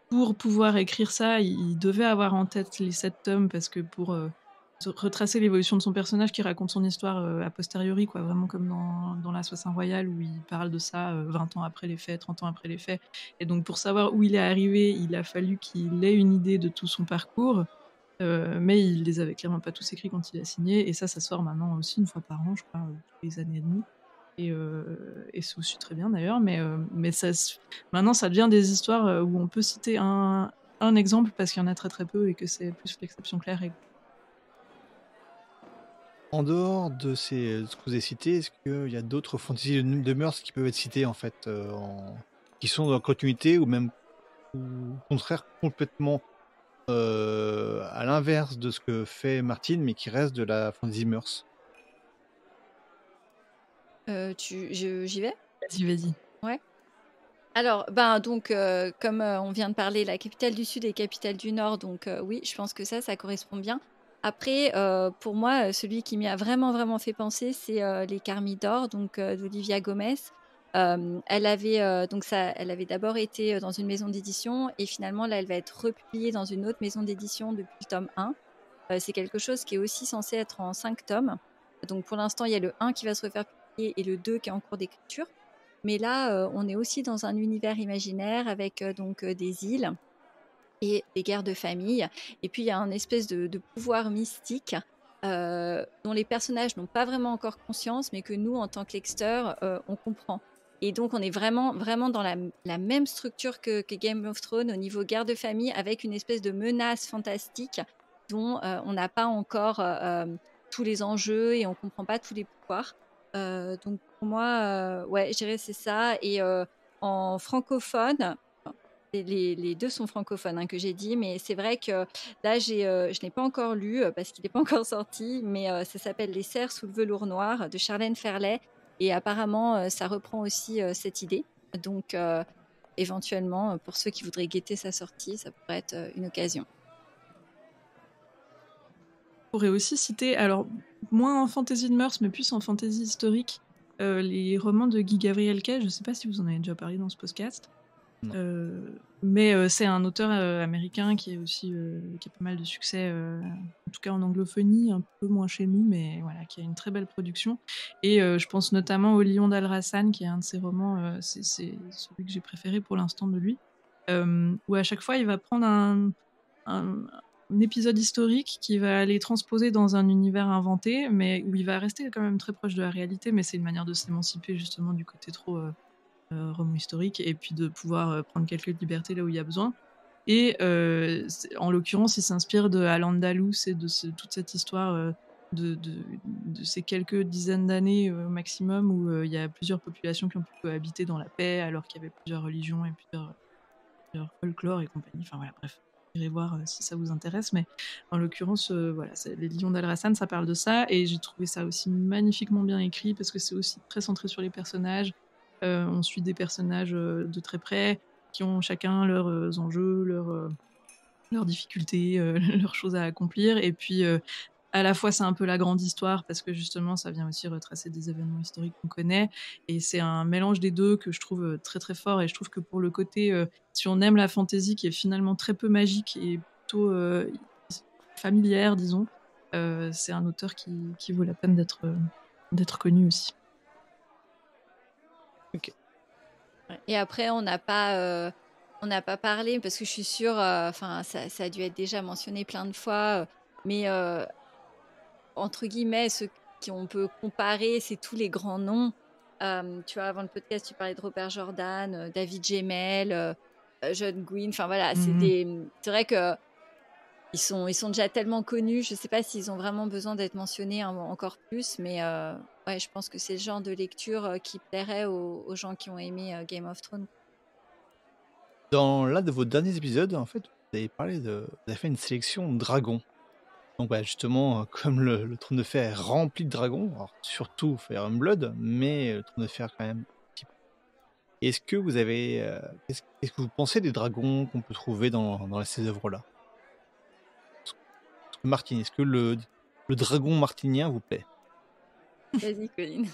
pour pouvoir écrire ça, il devait avoir en tête les 7 tomes, parce que pour retracer l'évolution de son personnage qui raconte son histoire a posteriori, quoi, vraiment comme dans l'Assassin Royal, où il parle de ça 20 ans après les faits, 30 ans après les faits. Et donc pour savoir où il est arrivé, il a fallu qu'il ait une idée de tout son parcours, mais il les avait clairement pas tous écrits quand il a signé. Et ça sort maintenant aussi une fois par an, je crois, toutes les années et demie. Et c'est aussi très bien d'ailleurs, mais maintenant ça devient des histoires où on peut citer un exemple, parce qu'il y en a très très peu et que c'est plus l'exception que la règle. En dehors de ce que vous avez cité, est-ce qu'il y a d'autres fantasy de mœurs qui peuvent être citées en fait, qui sont dans la continuité ou même au contraire complètement à l'inverse de ce que fait Martine, mais qui reste de la fantasy Meurs. J'y vais? Vas-y. Ouais. Alors, ben, donc, comme on vient de parler, la capitale du Sud et capitale du Nord, donc oui, je pense que ça correspond bien. Après, pour moi, celui qui m'y a vraiment, vraiment fait penser, c'est Les Carmilles d'Or, donc d'Olivia Gomez. Elle avait d'abord été dans une maison d'édition et finalement, là, elle va être republiée dans une autre maison d'édition depuis le tome 1. C'est quelque chose qui est aussi censé être en 5 tomes. Donc, pour l'instant, il y a le 1 qui va se refaire publier et le 2 qui est en cours d'écriture. Mais là, on est aussi dans un univers imaginaire avec des îles et des guerres de famille. Et puis, il y a un espèce de pouvoir mystique dont les personnages n'ont pas vraiment encore conscience, mais que nous, en tant que lecteurs, on comprend. Et donc, on est vraiment, vraiment dans la même structure que Game of Thrones au niveau guerre de famille, avec une espèce de menace fantastique dont on n'a pas encore tous les enjeux et on ne comprend pas tous les pouvoirs. Donc, pour moi, ouais, je dirais c'est ça. Et en francophone, les deux sont francophones que j'ai dit, mais c'est vrai que là, je n'ai pas encore lu parce qu'il n'est pas encore sorti, mais ça s'appelle Les cerfs sous le velours noir de Charlène Ferlet. Et apparemment, ça reprend aussi cette idée. Donc, éventuellement, pour ceux qui voudraient guetter sa sortie, ça pourrait être une occasion. On pourrait aussi citer, alors moins en fantasy de mœurs, mais plus en fantasy historique, les romans de Guy Gabriel Kay. Je ne sais pas si vous en avez déjà parlé dans ce podcast. Mais c'est un auteur américain qui a pas mal de succès, en tout cas en anglophonie, un peu moins chez nous, mais voilà, qui a une très belle production. Et je pense notamment au Lion d'Al-Rassan, qui est un de ses romans, c'est celui que j'ai préféré pour l'instant de lui, où à chaque fois il va prendre un épisode historique qui va aller transposer dans un univers inventé, mais où il va rester quand même très proche de la réalité, mais c'est une manière de s'émanciper justement du côté trop roman historique, et puis de pouvoir prendre quelques libertés là où il y a besoin. Et en l'occurrence, il s'inspire de Al-Andalus et de toute cette histoire de ces quelques dizaines d'années maximum, où il y a plusieurs populations qui ont pu cohabiter dans la paix, alors qu'il y avait plusieurs religions et plusieurs folklore et compagnie. Enfin voilà, bref. Irez voir si ça vous intéresse, mais en l'occurrence, voilà, les Lions d'Al-Rassan, ça parle de ça, et j'ai trouvé ça aussi magnifiquement bien écrit parce que c'est aussi très centré sur les personnages. On suit des personnages de très près qui ont chacun leurs enjeux, leurs difficultés, leurs choses à accomplir, et puis à la fois c'est un peu la grande histoire parce que justement ça vient aussi retracer des événements historiques qu'on connaît, et c'est un mélange des deux que je trouve très très fort. Et je trouve que pour le côté, si on aime la fantasy qui est finalement très peu magique et plutôt familière, disons, c'est un auteur qui vaut la peine d'être connu aussi. Ok. Et après, on n'a pas parlé parce que je suis sûre, ça a dû être déjà mentionné plein de fois, mais entre guillemets, ceux qui on peut comparer, c'est tous les grands noms. Tu vois, avant le podcast, tu parlais de Robert Jordan, David Gemmell, John Gwynne. Enfin voilà, c'est vrai que ils sont déjà tellement connus. Je ne sais pas s'ils ont vraiment besoin d'être mentionnés encore plus, mais ouais, je pense que c'est le genre de lecture qui plairait aux gens qui ont aimé Game of Thrones. Dans l'un de vos derniers épisodes, en fait, vous avez fait une sélection de dragons. Donc justement, comme le Trône de Fer est rempli de dragons, alors surtout Fire and Blood, mais le Trône de Fer quand même un petit peu. Est-ce que vous avez, qu'est-ce que vous pensez des dragons qu'on peut trouver dans ces œuvres-là? Martine, est-ce que le dragon martinien vous plaît? Vas-y, Colline.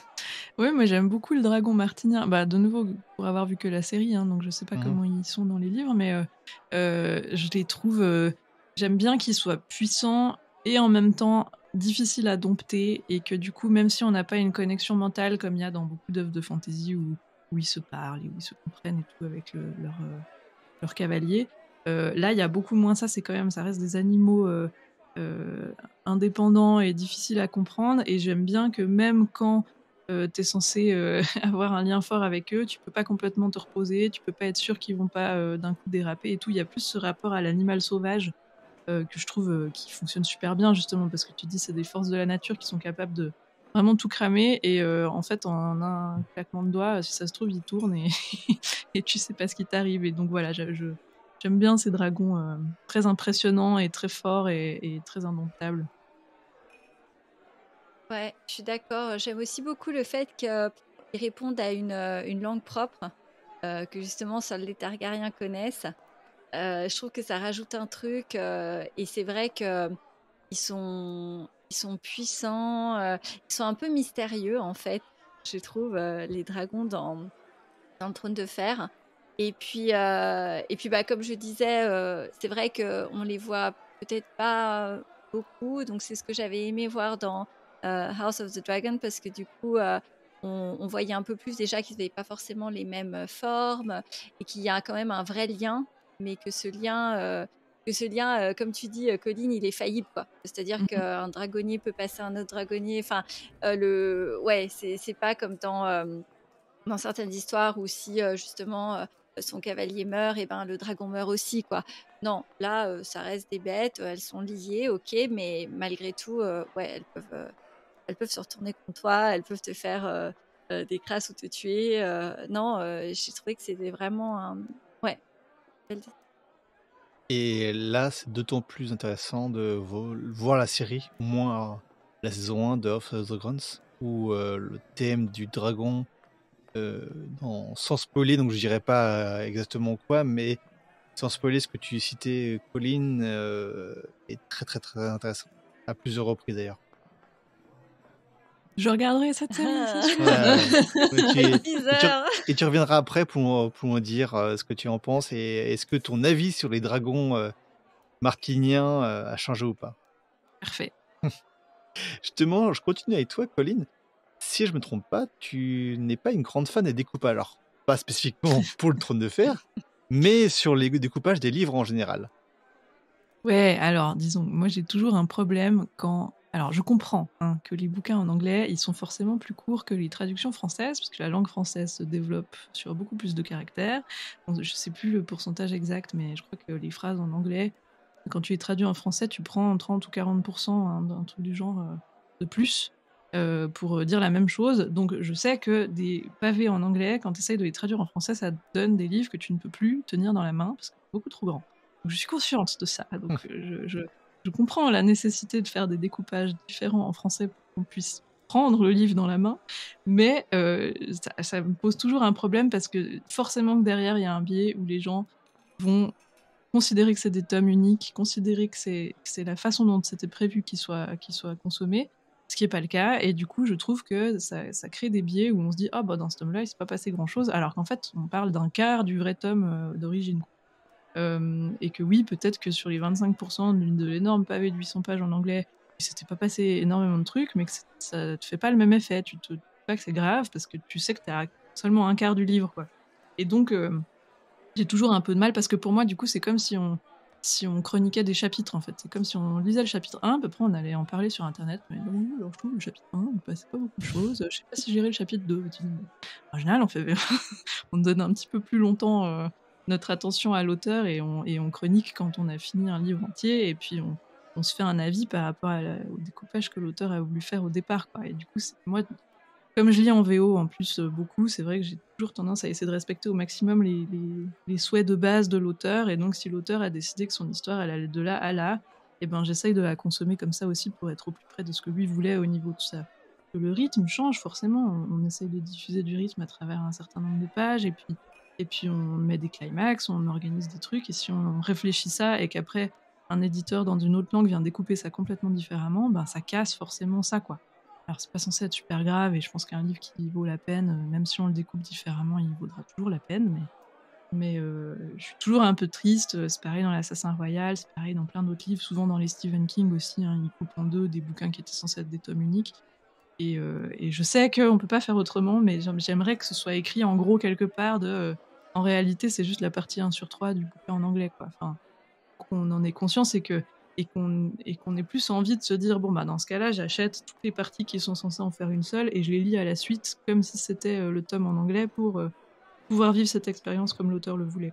Ouais, moi j'aime beaucoup le dragon martinien. Bah, de nouveau, pour avoir vu que la série, donc je sais pas comment ils sont dans les livres, mais je les trouve. J'aime bien qu'ils soient puissants et en même temps difficiles à dompter, et que du coup, même si on n'a pas une connexion mentale comme il y a dans beaucoup d'œuvres de fantasy où ils se parlent et où ils se comprennent et tout avec leur cavalier, là il y a beaucoup moins ça. Ça reste des animaux indépendants et difficiles à comprendre, et j'aime bien que même quand t'es censé avoir un lien fort avec eux, tu peux pas complètement te reposer, tu peux pas être sûr qu'ils vont pas d'un coup déraper et tout. Il y a plus ce rapport à l'animal sauvage que je trouve qui fonctionne super bien, justement parce que tu dis c'est des forces de la nature qui sont capables de vraiment tout cramer, et en fait en un claquement de doigts, si ça se trouve, ils tournent et et tu sais pas ce qui t'arrive. Et donc voilà, je J'aime bien ces dragons très impressionnants et très forts et très indomptables. Ouais, je suis d'accord. J'aime aussi beaucoup le fait qu'ils répondent à une langue propre, que justement seuls les Targaryens connaissent. Je trouve que ça rajoute un truc, et c'est vrai que ils sont puissants, ils sont un peu mystérieux en fait, je trouve, les dragons dans le Trône de Fer. Et puis bah, comme je disais, c'est vrai qu'on les voit peut-être pas beaucoup, donc c'est ce que j'avais aimé voir dans House of the Dragon, parce que du coup, on voyait un peu plus déjà qu'ils n'avaient pas forcément les mêmes formes, et qu'il y a quand même un vrai lien, mais que ce lien, comme tu dis, Colline, il est faillible, quoi. C'est-à-dire Mhm. qu'un dragonnier peut passer à un autre dragonnier. Enfin, ouais, c'est pas comme dans certaines histoires où si justement son cavalier meurt, et ben le dragon meurt aussi, quoi. Non, là, ça reste des bêtes, elles sont liées, ok, mais malgré tout, ouais, elles peuvent se retourner contre toi, elles peuvent te faire des crasses ou te tuer. Non, j'ai trouvé que c'était vraiment un... Ouais, belle- Et là, c'est d'autant plus intéressant de voir la série, au moins la saison 1 de House of the Dragons, où le thème du dragon, sans spoiler, donc je dirais pas exactement quoi, mais sans spoiler ce que tu citais, Colline, est très très très intéressant, à plusieurs reprises d'ailleurs. Je regarderai cette série, c'est sûr. Ouais, ouais. Le teaser. Et tu reviendras après pour en dire ce que tu en penses et est-ce que ton avis sur les dragons martiniens a changé ou pas. Parfait. Justement, je continue avec toi, Colline. Si je me trompe pas, tu n'es pas une grande fan des découpages. Alors, pas spécifiquement pour le Trône de Fer, mais sur les découpages des livres en général. Ouais, alors disons, moi j'ai toujours un problème quand... Alors je comprends que les bouquins en anglais, ils sont forcément plus courts que les traductions françaises, parce que la langue française se développe sur beaucoup plus de caractères. Bon, je sais plus le pourcentage exact, mais je crois que les phrases en anglais, quand tu les traduis en français, tu prends 30 ou 40%, un truc du genre de plus, pour dire la même chose. Donc je sais que des pavés en anglais, quand tu essayes de les traduire en français, ça te donne des livres que tu ne peux plus tenir dans la main, parce que c'est beaucoup trop grand. Donc, je suis consciente de ça. Donc, je comprends la nécessité de faire des découpages différents en français pour qu'on puisse prendre le livre dans la main. Mais ça me pose toujours un problème parce que forcément que derrière, il y a un biais où les gens vont considérer que c'est des tomes uniques, considérer que c'est la façon dont c'était prévu qu'ils soient consommés, ce qui n'est pas le cas. Et du coup, je trouve que ça crée des biais où on se dit « Ah, bah dans ce tome-là, il ne s'est pas passé grand-chose », alors qu'en fait, on parle d'un quart du vrai tome d'origine. Et que oui, peut-être que sur les 25% de l'énorme pavé de 800 pages en anglais, il s'était pas passé énormément de trucs, mais que ça te fait pas le même effet. Tu te dis pas que c'est grave parce que tu sais que t'as seulement un quart du livre, quoi. Et donc, j'ai toujours un peu de mal parce que pour moi, du coup, c'est comme si on chroniquait des chapitres, en fait. C'est comme si on lisait le chapitre 1, puis après on allait en parler sur Internet. Mais oui, alors je trouve le chapitre 1, il ne passait pas beaucoup de choses. Je sais pas si j'irai le chapitre 2. En général, on donne un petit peu plus longtemps notre attention à l'auteur et on chronique quand on a fini un livre entier et puis on se fait un avis par rapport au découpage que l'auteur a voulu faire au départ, quoi. Et du coup, moi, comme je lis en VO en plus beaucoup, c'est vrai que j'ai toujours tendance à essayer de respecter au maximum les souhaits de base de l'auteur. Et donc, si l'auteur a décidé que son histoire, elle allait de là à là, et ben, j'essaye de la consommer comme ça aussi pour être au plus près de ce que lui voulait au niveau de ça. Que le rythme change forcément. On essaye de diffuser du rythme à travers un certain nombre de pages. Et puis on met des climax, on organise des trucs. Et si on réfléchit ça et qu'après, un éditeur dans une autre langue vient découper ça complètement différemment, ben, ça casse forcément ça, quoi. Alors, c'est pas censé être super grave, et je pense qu'un livre qui vaut la peine, même si on le découpe différemment, il vaudra toujours la peine. Mais je suis toujours un peu triste. C'est pareil dans l'Assassin Royal, c'est pareil dans plein d'autres livres, souvent dans les Stephen King aussi. Ils coupent en deux des bouquins qui étaient censés être des tomes uniques. Et je sais qu'on peut pas faire autrement, mais j'aimerais que ce soit écrit en gros quelque part en réalité, c'est juste la partie 1/3 du bouquin en anglais, quoi. Enfin, qu'on en ait conscience et qu'on ait plus envie de se dire bon bah dans ce cas-là j'achète toutes les parties qui sont censées en faire une seule et je les lis à la suite comme si c'était le tome en anglais pour pouvoir vivre cette expérience comme l'auteur le voulait.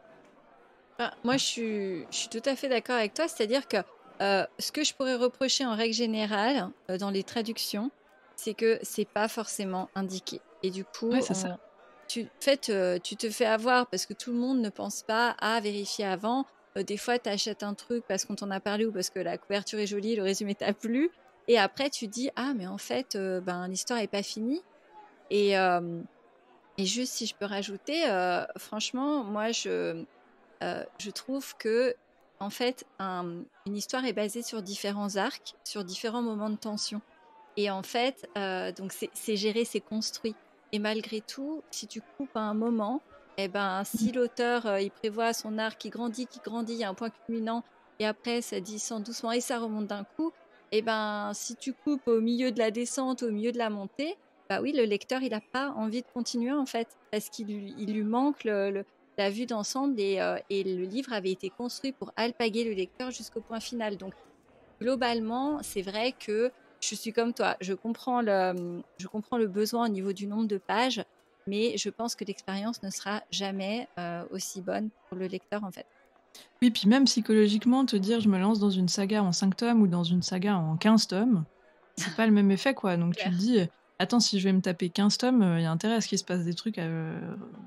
Bah, moi, je suis tout à fait d'accord avec toi. C'est-à-dire que ce que je pourrais reprocher en règle générale dans les traductions, c'est que c'est pas forcément indiqué. Et du coup, Ouais, c'est ça. tu te fais avoir parce que tout le monde ne pense pas à vérifier avant. Des fois, tu achètes un truc parce qu'on t'en a parlé ou parce que la couverture est jolie, le résumé t'a plu. Et après, tu dis, ah, mais en fait, l'histoire n'est pas finie. Et juste, si je peux rajouter, franchement, moi, je trouve que, en fait, une histoire est basée sur différents arcs, sur différents moments de tension. Et en fait, donc c'est géré, c'est construit. Et malgré tout, si tu coupes à un moment, si l'auteur il prévoit son arc qui grandit, il y a un point culminant, et après ça descend doucement et ça remonte d'un coup, si tu coupes au milieu de la descente, au milieu de la montée, bah oui, le lecteur il n'a pas envie de continuer en fait, parce il lui manque la vue d'ensemble et le livre avait été construit pour alpaguer le lecteur jusqu'au point final. Donc globalement, c'est vrai que je suis comme toi, je comprends le besoin au niveau du nombre de pages, mais je pense que l'expérience ne sera jamais aussi bonne pour le lecteur en fait. Oui, puis même psychologiquement, te dire je me lance dans une saga en 5 tomes ou dans une saga en 15 tomes, c'est pas le même effet, quoi. Donc tu te dis, attends, si je vais me taper 15 tomes, il y a intérêt à ce qu'il se passe des trucs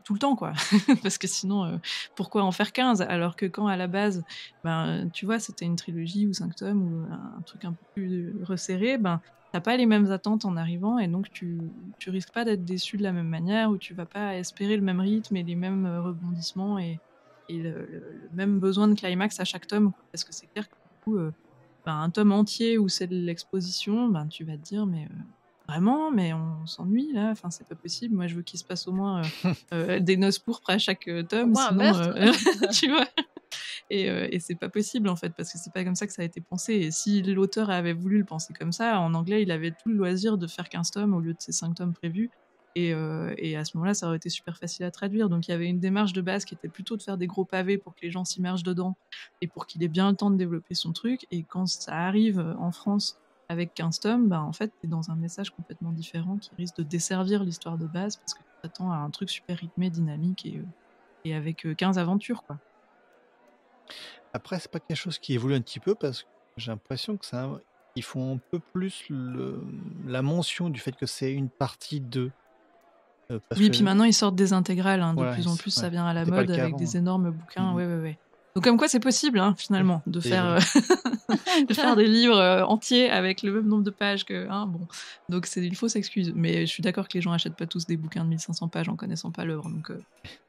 tout le temps, quoi. Parce que sinon, pourquoi en faire 15? Alors que quand à la base, tu vois, c'était une trilogie ou 5 tomes ou un truc un peu plus resserré, t'as pas les mêmes attentes en arrivant et donc tu risques pas d'être déçu de la même manière ou tu vas pas espérer le même rythme et les mêmes rebondissements et le même besoin de climax à chaque tome, quoi. Parce que c'est clair que du coup, un tome entier où c'est de l'exposition, tu vas te dire mais vraiment, mais on s'ennuie là, enfin c'est pas possible. Moi je veux qu'il se passe au moins des noces pourpres à chaque Au tome, moins un sinon meurtre. tu vois. Et c'est pas possible en fait parce que c'est pas comme ça que ça a été pensé. Et si l'auteur avait voulu le penser comme ça, en anglais il avait tout le loisir de faire 15 tomes au lieu de ses 5 tomes prévus. Et à ce moment-là, ça aurait été super facile à traduire. Donc il y avait une démarche de base qui était plutôt de faire des gros pavés pour que les gens s'immergent dedans et pour qu'il ait bien le temps de développer son truc. Et quand ça arrive en France avec 15 tomes, en fait, t'es dans un message complètement différent qui risque de desservir l'histoire de base parce que tu t'attends à un truc super rythmé, dynamique et avec 15 aventures, quoi. Après, c'est pas quelque chose qui évolue un petit peu parce que j'ai l'impression que ils font un peu plus la mention du fait que c'est une partie 2. Parce Oui, puis que, maintenant ils sortent des intégrales, hein, de voilà, plus en plus ça ouais, vient à la c'était pas le mode cas avec avant. des énormes bouquins. Mhm. Ouais, ouais, ouais. Donc comme quoi c'est possible, hein, finalement, de Ça faire, évolue. de faire des livres entiers avec le même nombre de pages que. Hein, bon. Donc il faut s'excuser. Mais je suis d'accord que les gens achètent pas tous des bouquins de 1500 pages en connaissant pas l'œuvre.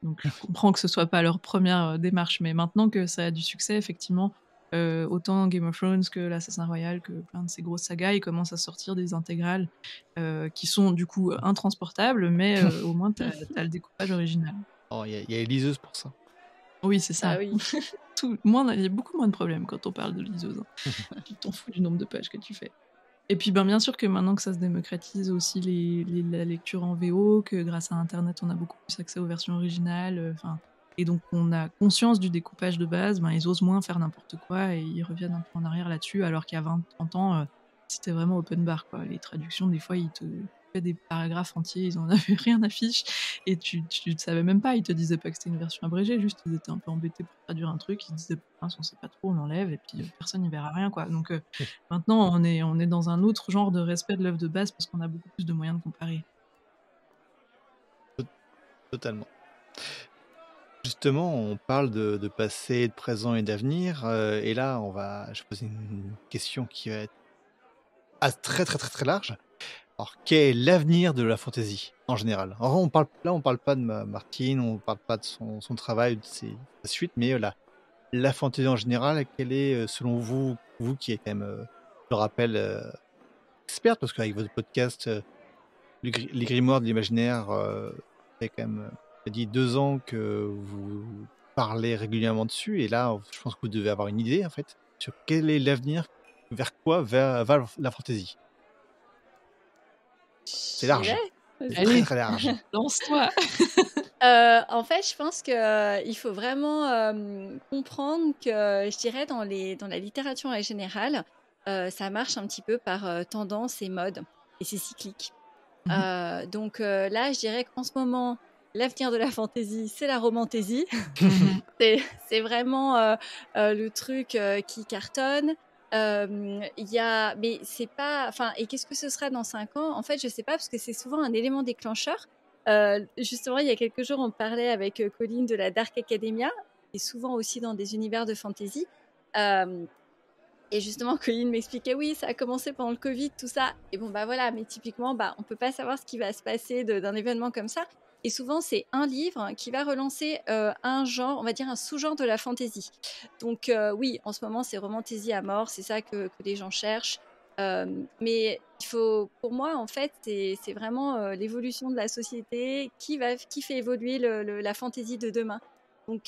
Donc je comprends que ce soit pas leur première démarche. Mais maintenant que ça a du succès, effectivement, autant Game of Thrones que l'Assassin Royal, que plein de ces grosses sagas, ils commencent à sortir des intégrales qui sont du coup intransportables, mais au moins t'as le découpage original. Oh, il y a les liseuses pour ça. Oui, c'est ça. Ah oui. Il y a beaucoup moins de problèmes quand on parle de liseuse, hein. Tu t'en fous du nombre de pages que tu fais. Et puis bien sûr que maintenant que ça se démocratise aussi la lecture en VO, que grâce à Internet on a beaucoup plus accès aux versions originales, et donc on a conscience du découpage de base, ils osent moins faire n'importe quoi et ils reviennent un peu en arrière là-dessus, alors qu'il y a 20-30 ans, c'était vraiment open bar, quoi. Les traductions, des fois, ils te faisaient des paragraphes entiers, ils en avaient rien à fiche, et tu ne savais même pas, ils te disaient pas que c'était une version abrégée, juste ils étaient un peu embêtés pour traduire un truc, ils disaient mince, on sait pas trop, on l'enlève, et puis personne n'y verra rien, quoi. Donc maintenant, on est dans un autre genre de respect de l'œuvre de base parce qu'on a beaucoup plus de moyens de comparer. Totalement. Justement, on parle de passé, de présent et d'avenir. Et là, je vais poser une question qui va être très, très, très, très large. Alors, quel est l'avenir de la fantasy en général? Alors, on parle pas de Martine, on parle pas de son travail, de sa suite, mais la fantasy en général, quelle est, selon vous, vous qui êtes quand même, je le rappelle, experte, parce qu'avec votre podcast, les grimoires de l'imaginaire, ça fait quand même, ça dit 2 ans que vous parlez régulièrement dessus, et là, je pense que vous devez avoir une idée, en fait, sur quel est l'avenir, vers quoi va la fantasy. C'est J'y large, vais. c'est très, Allez, très large. lance-toi. En fait, je pense qu'il faut vraiment comprendre que, je dirais, dans la littérature en général, ça marche un petit peu par tendance et mode, et c'est cyclique. Donc là, je dirais qu'en ce moment, l'avenir de la fantasy, c'est la romantaisie. C'est vraiment le truc qui cartonne. Mais c'est pas. Enfin, et qu'est-ce que ce sera dans 5 ans? En fait, je sais pas, parce que c'est souvent un élément déclencheur. Justement, il y a quelques jours, on parlait avec Colline de la Dark Academia. et souvent aussi dans des univers de fantasy. Euh, et justement, Colline m'expliquait, oui, ça a commencé pendant le Covid, tout ça. Et bon, bah voilà, mais typiquement, bah, on peut pas savoir ce qui va se passer d'un événement comme ça. Et souvent, c'est un livre qui va relancer un genre, on va dire un sous-genre de la fantasy. Donc oui, en ce moment, c'est romantasy à mort, c'est ça que les gens cherchent. Mais il faut, pour moi, en fait, c'est vraiment l'évolution de la société qui fait évoluer la fantasy de demain. Donc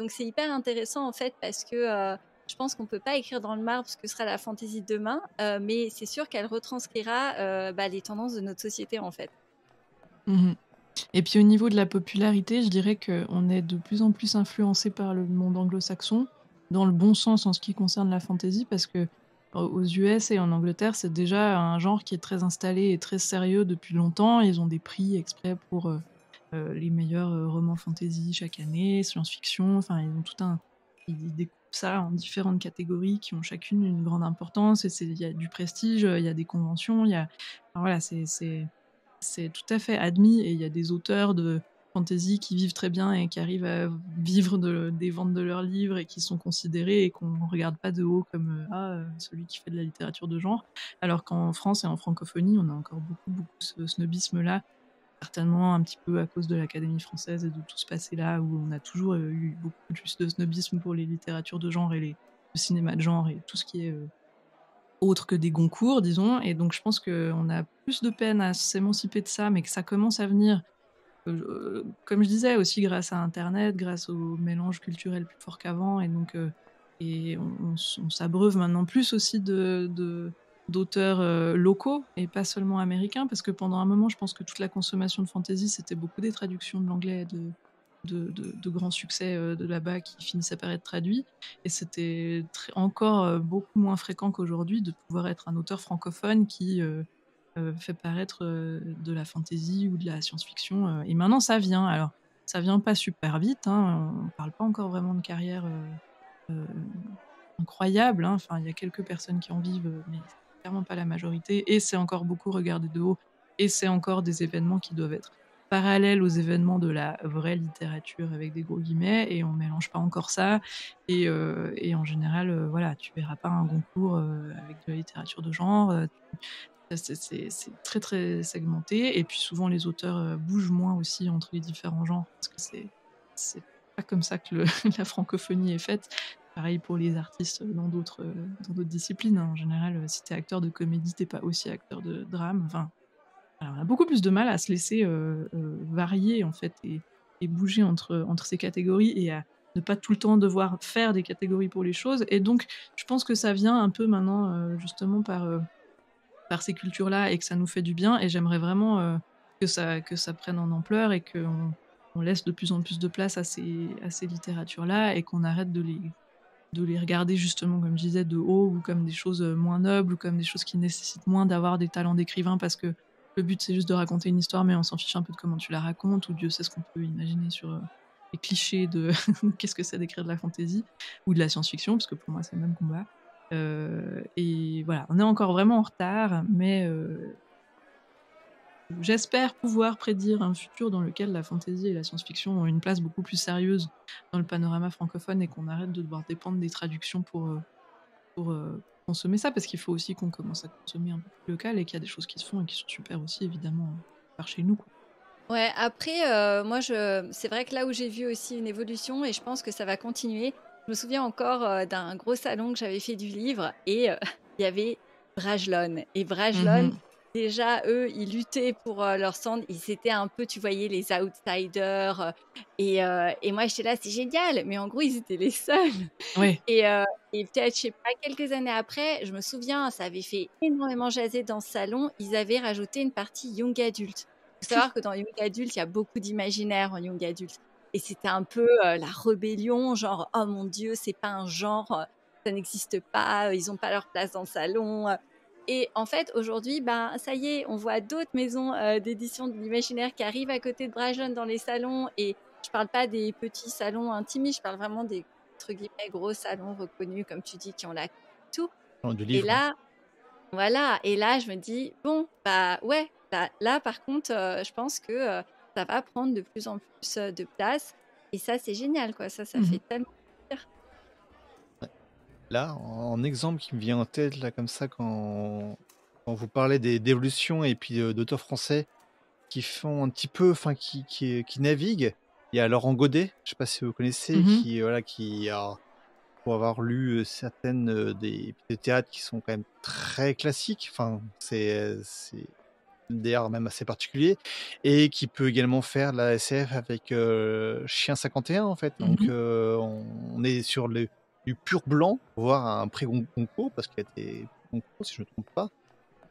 c'est hyper intéressant, en fait, parce que je pense qu'on ne peut pas écrire dans le marbre ce que sera la fantasy de demain, mais c'est sûr qu'elle retranscrira les tendances de notre société, en fait. Mhm. Et puis au niveau de la popularité, je dirais qu'on est de plus en plus influencé par le monde anglo-saxon, dans le bon sens en ce qui concerne la fantasy, parce que aux US et en Angleterre, c'est déjà un genre qui est très installé et très sérieux depuis longtemps. Ils ont des prix exprès pour les meilleurs romans fantasy chaque année, science-fiction, enfin ils ont tout un... Ils découpent ça en différentes catégories qui ont chacune une grande importance, et il y a du prestige, il y a des conventions, il y a... Enfin, voilà, c'est tout à fait admis, et il y a des auteurs de fantasy qui vivent très bien et qui arrivent à vivre des ventes de leurs livres et qui sont considérés et qu'on ne regarde pas de haut comme celui qui fait de la littérature de genre, alors qu'en France et en francophonie, on a encore beaucoup ce snobisme-là, certainement un petit peu à cause de l'Académie française et de tout ce passé-là où on a toujours eu beaucoup plus de snobisme pour les littératures de genre et le cinéma de genre et tout ce qui est autre que des Goncourt, disons. Et donc je pense qu'on a plus de peine à s'émanciper de ça, mais que ça commence à venir, comme je disais, aussi grâce à Internet, grâce au mélange culturel plus fort qu'avant. Et donc on s'abreuve maintenant plus aussi d'auteurs locaux et pas seulement américains, parce que pendant un moment, je pense que toute la consommation de fantasy, c'était beaucoup des traductions de l'anglais de grands succès de là-bas qui finissaient par être traduits. Et c'était encore beaucoup moins fréquent qu'aujourd'hui de pouvoir être un auteur francophone qui fait paraître de la fantasy ou de la science-fiction. Et maintenant, ça vient. Alors, ça vient pas super vite, hein, on parle pas encore vraiment de carrière euh, incroyable, hein. Enfin, il y a quelques personnes qui en vivent, mais c'est clairement pas la majorité. Et c'est encore beaucoup regardé de haut. Et c'est encore des événements qui doivent être parallèles aux événements de la vraie littérature avec des gros guillemets. Et on mélange pas encore ça. Et en général, voilà, tu verras pas un Goncourt avec de la littérature de genre. C'est très très segmenté. Et puis souvent, les auteurs bougent moins aussi entre les différents genres parce que c'est pas comme ça que la francophonie est faite. Pareil pour les artistes dans d'autres disciplines, hein. En général, si t'es acteur de comédie, t'es pas aussi acteur de drame. Enfin, alors, on a beaucoup plus de mal à se laisser varier en fait et bouger entre ces catégories et à ne pas tout le temps devoir faire des catégories pour les choses. Et donc, je pense que ça vient un peu maintenant justement par ces cultures-là et que ça nous fait du bien. Et j'aimerais vraiment que ça prenne en ampleur et qu'on on laisse de plus en plus de place à ces littératures-là et qu'on arrête de les regarder justement, comme je disais, de haut ou comme des choses moins nobles ou comme des choses qui nécessitent moins d'avoir des talents d'écrivain parce que le but c'est juste de raconter une histoire mais on s'en fiche un peu de comment tu la racontes ou Dieu sait ce qu'on peut imaginer sur les clichés de qu'est-ce que c'est d'écrire de la fantasy ou de la science-fiction parce que pour moi c'est le même combat. Et voilà, on est encore vraiment en retard, mais j'espère pouvoir prédire un futur dans lequel la fantasy et la science-fiction ont une place beaucoup plus sérieuse dans le panorama francophone et qu'on arrête de devoir dépendre des traductions pour consommer ça, parce qu'il faut aussi qu'on commence à consommer un peu plus local et qu'il y a des choses qui se font et qui sont super aussi, évidemment, par chez nous, quoi. Ouais, après, moi, c'est vrai que là où j'ai vu aussi une évolution, et je pense que ça va continuer, je me souviens encore d'un gros salon que j'avais fait du livre, et il y avait Brajlon. Et Brajlon, Mhm. déjà, eux, ils luttaient pour leur stand, ils étaient un peu, tu voyais, les outsiders, et moi, j'étais là, c'est génial, mais en gros, ils étaient les seuls. Ouais. Et, euh, et peut-être, je sais pas, quelques années après, je me souviens, ça avait fait énormément jaser dans ce salon, ils avaient rajouté une partie young adulte. Il faut savoir que dans Young Adult, il y a beaucoup d'imaginaire en Young Adult. Et c'était un peu la rébellion, genre, oh mon Dieu, c'est pas un genre, ça n'existe pas, ils n'ont pas leur place dans le salon. Et en fait, aujourd'hui, ben, ça y est, on voit d'autres maisons d'édition de l'imaginaire qui arrivent à côté de Bragelonne dans les salons. Et je parle pas des petits salons intimistes, je parle vraiment des, entre guillemets, gros salons reconnus, comme tu dis, qui ont la tout. Du Et livre. là, voilà, et là, je me dis, bon, bah ouais, bah, là, par contre, je pense que ça va prendre de plus en plus de place. Et ça, c'est génial, quoi. Ça Mhm. fait tellement plaisir. Là, en exemple qui me vient en tête, là, comme ça, quand vous parlez d'évolution et puis d'auteurs français qui font un petit peu, enfin, qui naviguent, il y a Laurent Godet, je sais pas si vous connaissez, Mhm. voilà, pour avoir lu certaines des pièces de théâtre qui sont quand même très classiques, enfin, c'est d'ailleurs même assez particulier, et qui peut également faire de la SF avec Chien 51 en fait. Donc Mhm. on est sur du pur blanc, voire un pré-Goncourt, parce qu'il y a des concours si je ne me trompe pas,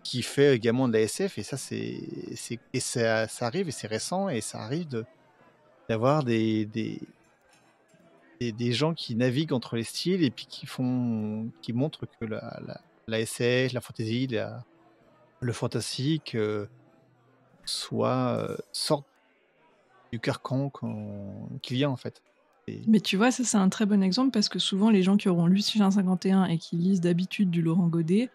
qui fait également de la SF, et ça et ça arrive, et c'est récent, et ça arrive d'avoir des gens qui naviguent entre les styles et puis qui montrent que la SF, la fantasy, le fantastique sortent du carcan qu'il y a en fait. Et Mais tu vois, ça, c'est un très bon exemple parce que souvent, les gens qui auront lu Chien 51 et qui lisent d'habitude du Laurent Godet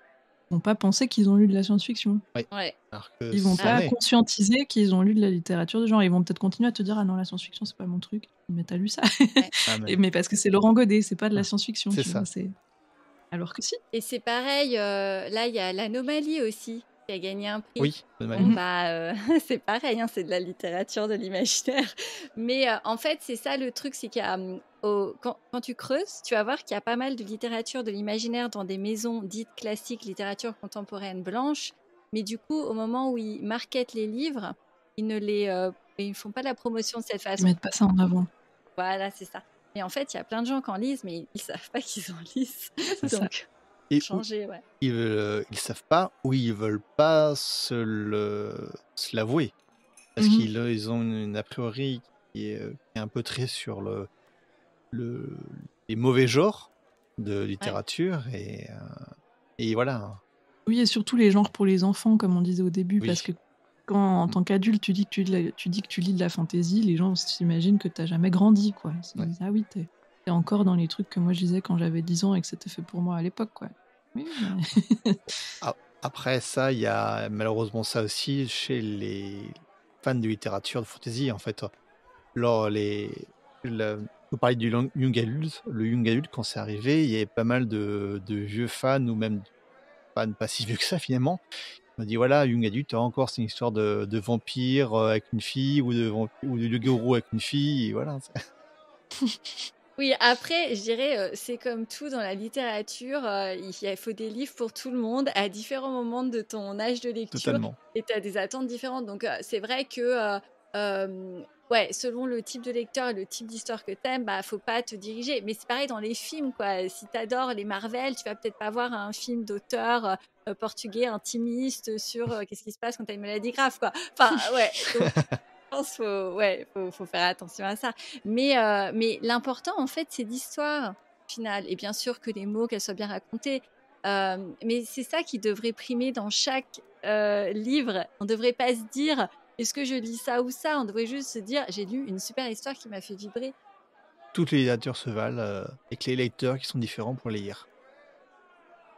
vont pas penser qu'ils ont lu de la science-fiction. ouais, Ouais. alors que Ils vont c'en pas est. conscientiser qu'ils ont lu de la littérature de genre. Ils vont peut-être continuer à te dire ah non, la science-fiction, c'est pas mon truc. Mais t'as lu ça. Ouais. Ah, Mais parce que c'est Laurent Godet, c'est pas de la ah, science-fiction, c'est tu vois. ça. Alors que si. Et c'est pareil, là, il y a l'Anomalie aussi, qui a gagné un prix. Oui, de Bon, manière. Mhm. bah, c'est pareil, hein, c'est de la littérature de l'imaginaire. Mais en fait, c'est ça le truc, c'est qu'il y a, quand tu creuses, tu vas voir qu'il y a pas mal de littérature de l'imaginaire dans des maisons dites classiques, littérature contemporaine blanche. Mais du coup, au moment où ils marketent les livres, ils font pas la promotion de cette Ils façon. mettent pas ça en avant. Voilà, c'est ça. Et en fait, il y a plein de gens qui en lisent, mais ils savent pas qu'ils en lisent. C'est ça. Donc, Et changer, ouais. ils savent pas, ou ils veulent pas se l'avouer, parce Mhm. ils ont une a priori qui est un peu très sur le les mauvais genres de Ouais. littérature, et voilà. Oui, et surtout les genres pour les enfants, comme on disait au début, parce Oui. que quand, en tant qu'adulte, tu dis que tu lis de la fantaisie, les gens s'imaginent que t'as jamais grandi, quoi. Ils se Ouais. disent, ah oui, t'es encore dans les trucs que moi je lisais quand j'avais 10 ans et que c'était fait pour moi à l'époque, quoi. Oui, mais... Après ça, il y a malheureusement ça aussi chez les fans de littérature de fantasy, en fait. Lors vous parlez du young adult, le young adult, quand c'est arrivé, il y avait pas mal de vieux fans, ou même de fans pas si vieux que ça finalement. On dit voilà, young adult, encore c'est une histoire de vampire avec une fille, ou de loup-garou avec une fille, et voilà. Oui, après, je dirais, c'est comme tout dans la littérature, il faut des livres pour tout le monde à différents moments de ton âge de lecture, Totalement. et tu as des attentes différentes. Donc, c'est vrai que, ouais, selon le type de lecteur et le type d'histoire que t'aimes, bah, faut pas te diriger. Mais c'est pareil dans les films, quoi. Si t'adores les Marvel, tu vas peut-être pas voir un film d'auteur portugais intimiste sur qu'est-ce qui se passe quand t'as une maladie grave, quoi. Enfin, ouais. Donc, je pense faut faire attention à ça. Mais l'important, en fait, c'est l'histoire finale. Et bien sûr que les mots, qu'elles soient bien racontées. Mais c'est ça qui devrait primer dans chaque livre. On ne devrait pas se dire, est-ce que je lis ça ou ça? On devrait juste se dire, j'ai lu une super histoire qui m'a fait vibrer. Toutes les littératures se valent, et que les lecteurs qui sont différents pour les lire.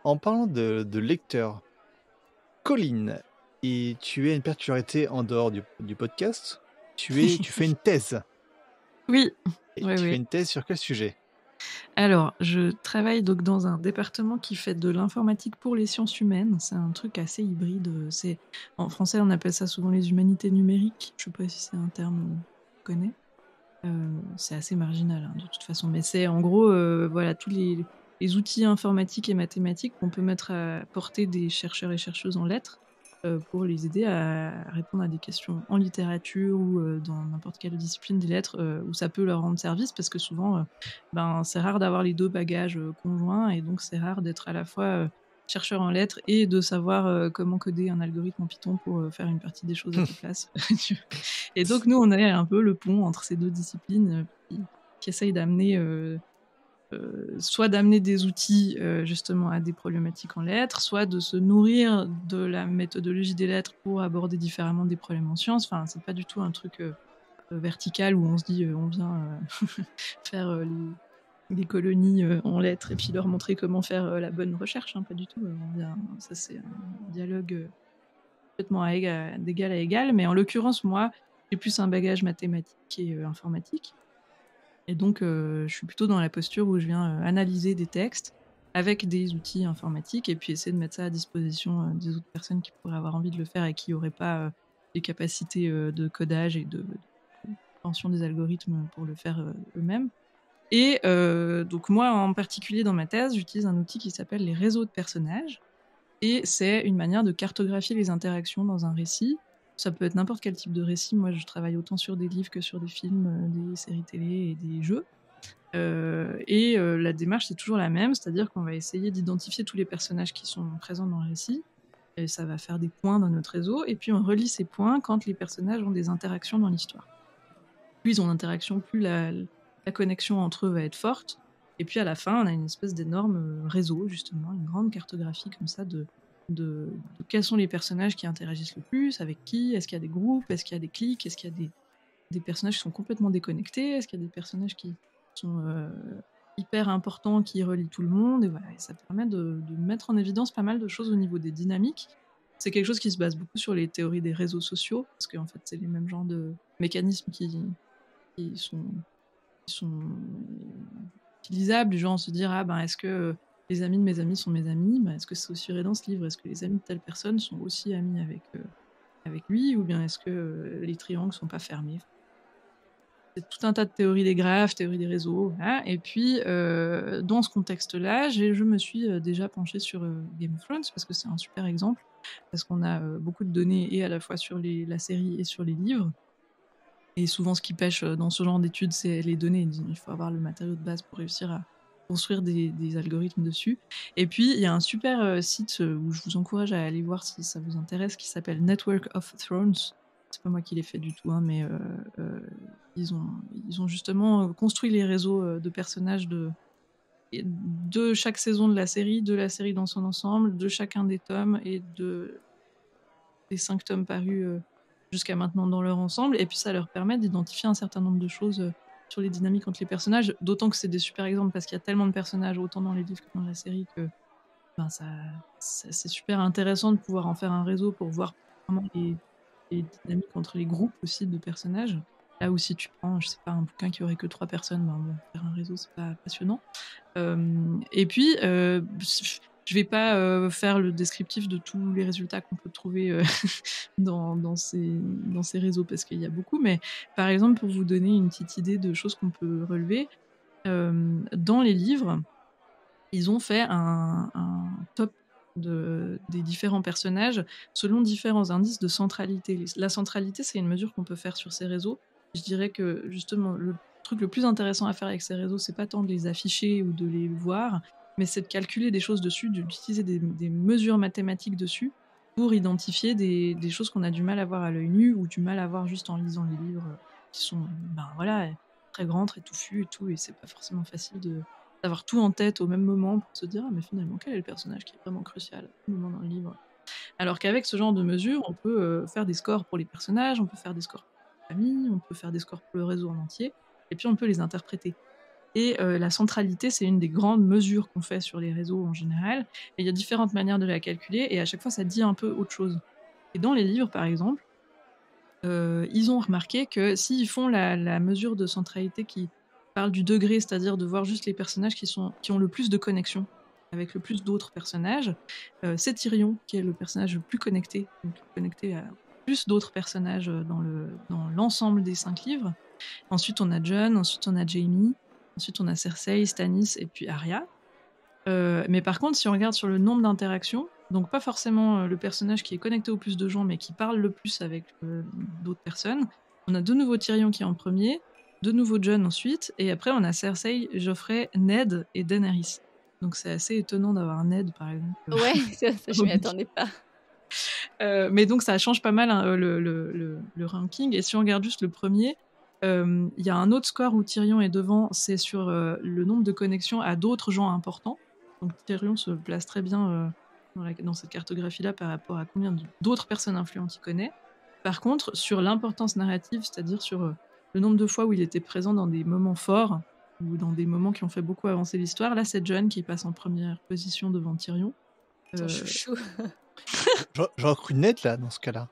En parlant de lecteurs, Colline, et tu as une particularité en dehors du podcast, tu fais une thèse. Oui, Et oui, tu fais oui. une thèse sur quel sujet? Alors, je travaille donc dans un département qui fait de l'informatique pour les sciences humaines. C'est un truc assez hybride. En français, on appelle ça souvent les humanités numériques. Je sais pas si c'est un terme qu'on connaît. C'est assez marginal, hein, de toute façon. Mais c'est en gros, voilà, tous les outils informatiques et mathématiques qu'on peut mettre à portée des chercheurs et chercheuses en lettres pour les aider à répondre à des questions en littérature ou dans n'importe quelle discipline des lettres où ça peut leur rendre service, parce que souvent, ben, c'est rare d'avoir les deux bagages conjoints, et donc c'est rare d'être à la fois chercheur en lettres et de savoir comment coder un algorithme en Python pour faire une partie des choses à ta place. Et donc nous, on est un peu le pont entre ces deux disciplines qui essayent d'amener soit d'amener des outils justement à des problématiques en lettres, soit de se nourrir de la méthodologie des lettres pour aborder différemment des problèmes en sciences. Enfin, c'est pas du tout un truc vertical où on se dit on vient faire les colonies en lettres et puis leur montrer comment faire la bonne recherche, hein, pas du tout. Ça c'est un dialogue complètement d'égal à égal, mais en l'occurrence, moi, j'ai plus un bagage mathématique et informatique. Et donc, je suis plutôt dans la posture où je viens analyser des textes avec des outils informatiques et puis essayer de mettre ça à disposition des autres personnes qui pourraient avoir envie de le faire et qui n'auraient pas les capacités de codage et de compréhension des algorithmes pour le faire eux-mêmes. Et donc moi, en particulier dans ma thèse, j'utilise un outil qui s'appelle les réseaux de personnages. Et c'est une manière de cartographier les interactions dans un récit. Ça peut être n'importe quel type de récit. Moi, je travaille autant sur des livres que sur des films, des séries télé et des jeux. La démarche, c'est toujours la même, c'est-à-dire qu'on va essayer d'identifier tous les personnages qui sont présents dans le récit. Et ça va faire des points dans notre réseau. Et puis, on relie ces points quand les personnages ont des interactions dans l'histoire. Plus ils ont d'interactions, plus la connexion entre eux va être forte. Et puis à la fin, on a une espèce d'énorme réseau, justement, une grande cartographie comme ça de quels sont les personnages qui interagissent le plus, avec qui, est-ce qu'il y a des groupes, est-ce qu'il y a des clics, est-ce qu'il y a des personnages qui sont complètement déconnectés, est-ce qu'il y a des personnages qui sont hyper importants, qui relient tout le monde, et voilà, et ça permet de mettre en évidence pas mal de choses au niveau des dynamiques. C'est quelque chose qui se base beaucoup sur les théories des réseaux sociaux, parce qu'en fait, c'est les mêmes genres de mécanismes qui sont utilisables, du genre se dire est-ce que les amis de mes amis sont mes amis, est-ce que c'est aussi vrai dans ce livre, est-ce que les amis de telle personne sont aussi amis avec lui, ou bien est-ce que les triangles sont pas fermés. C'est tout un tas de théories des graphes, théories des réseaux, voilà. Et puis dans ce contexte-là, je me suis déjà penchée sur Game of Thrones parce que c'est un super exemple, parce qu'on a beaucoup de données et à la fois sur la série et sur les livres. Et souvent, ce qui pêche dans ce genre d'études, c'est les données. Il faut avoir le matériau de base pour réussir à construire des algorithmes dessus. Et puis, il y a un super site où je vous encourage à aller voir si ça vous intéresse, qui s'appelle Network of Thrones. C'est pas moi qui l'ai fait du tout, mais ils ont justement construit les réseaux de personnages de chaque saison de la série dans son ensemble, de chacun des tomes et des 5 tomes parus jusqu'à maintenant dans leur ensemble, et puis ça leur permet d'identifier un certain nombre de choses sur les dynamiques entre les personnages, d'autant que c'est des super exemples parce qu'il y a tellement de personnages autant dans les livres que dans la série que c'est super intéressant de pouvoir en faire un réseau pour voir vraiment les dynamiques entre les groupes aussi de personnages. Là où si tu prends, je sais pas, un bouquin qui aurait que 3 personnes, faire un réseau c'est pas passionnant. Et puis je vais pas faire le descriptif de tous les résultats qu'on peut trouver dans ces réseaux parce qu'il y a beaucoup, mais par exemple pour vous donner une petite idée de choses qu'on peut relever, dans les livres, ils ont fait un top des différents personnages selon différents indices de centralité. La centralité, c'est une mesure qu'on peut faire sur ces réseaux. Je dirais que justement, le truc le plus intéressant à faire avec ces réseaux, c'est pas tant de les afficher ou de les voir, mais c'est de calculer des choses dessus, d'utiliser des mesures mathématiques dessus pour identifier des choses qu'on a du mal à voir à l'œil nu ou du mal à voir juste en lisant les livres qui sont très grands, très touffus et tout, et c'est pas forcément facile d'avoir tout en tête au même moment pour se dire mais finalement quel est le personnage qui est vraiment crucial à ce moment dans le livre. Alors qu'avec ce genre de mesures, on peut faire des scores pour les personnages, on peut faire des scores pour la famille, on peut faire des scores pour le réseau en entier, et puis on peut les interpréter. Et la centralité, c'est une des grandes mesures qu'on fait sur les réseaux en général, et il y a différentes manières de la calculer, et à chaque fois ça dit un peu autre chose. Et dans les livres par exemple, ils ont remarqué que s'ils font la mesure de centralité qui parle du degré, c'est-à-dire de voir juste les personnages qui ont le plus de connexion avec le plus d'autres personnages, c'est Tyrion qui est le personnage le plus connecté, donc connecté à plus d'autres personnages dans l'ensemble des 5 livres. Ensuite on a Jon, ensuite on a Jaime, ensuite on a Cersei, Stannis et puis Arya. Mais par contre, si on regarde sur le nombre d'interactions, donc pas forcément le personnage qui est connecté au plus de gens, mais qui parle le plus avec d'autres personnes, on a de nouveau Tyrion qui est en premier, de nouveau Jon ensuite, et après on a Cersei, Joffrey, Ned et Daenerys. Donc c'est assez étonnant d'avoir Ned par exemple. Ouais, ça je m'y attendais pas. Mais donc ça change pas mal le ranking, et si on regarde juste le premier, il y a un autre score où Tyrion est devant, c'est sur le nombre de connexions à d'autres gens importants. Donc Tyrion se place très bien dans cette cartographie-là par rapport à combien d'autres personnes influentes il connaît. Par contre, sur l'importance narrative, c'est-à-dire sur le nombre de fois où il était présent dans des moments forts ou dans des moments qui ont fait beaucoup avancer l'histoire, là c'est Jon qui passe en première position devant Tyrion. Ton chouchou. J'aurais cru Ned là, dans ce cas-là.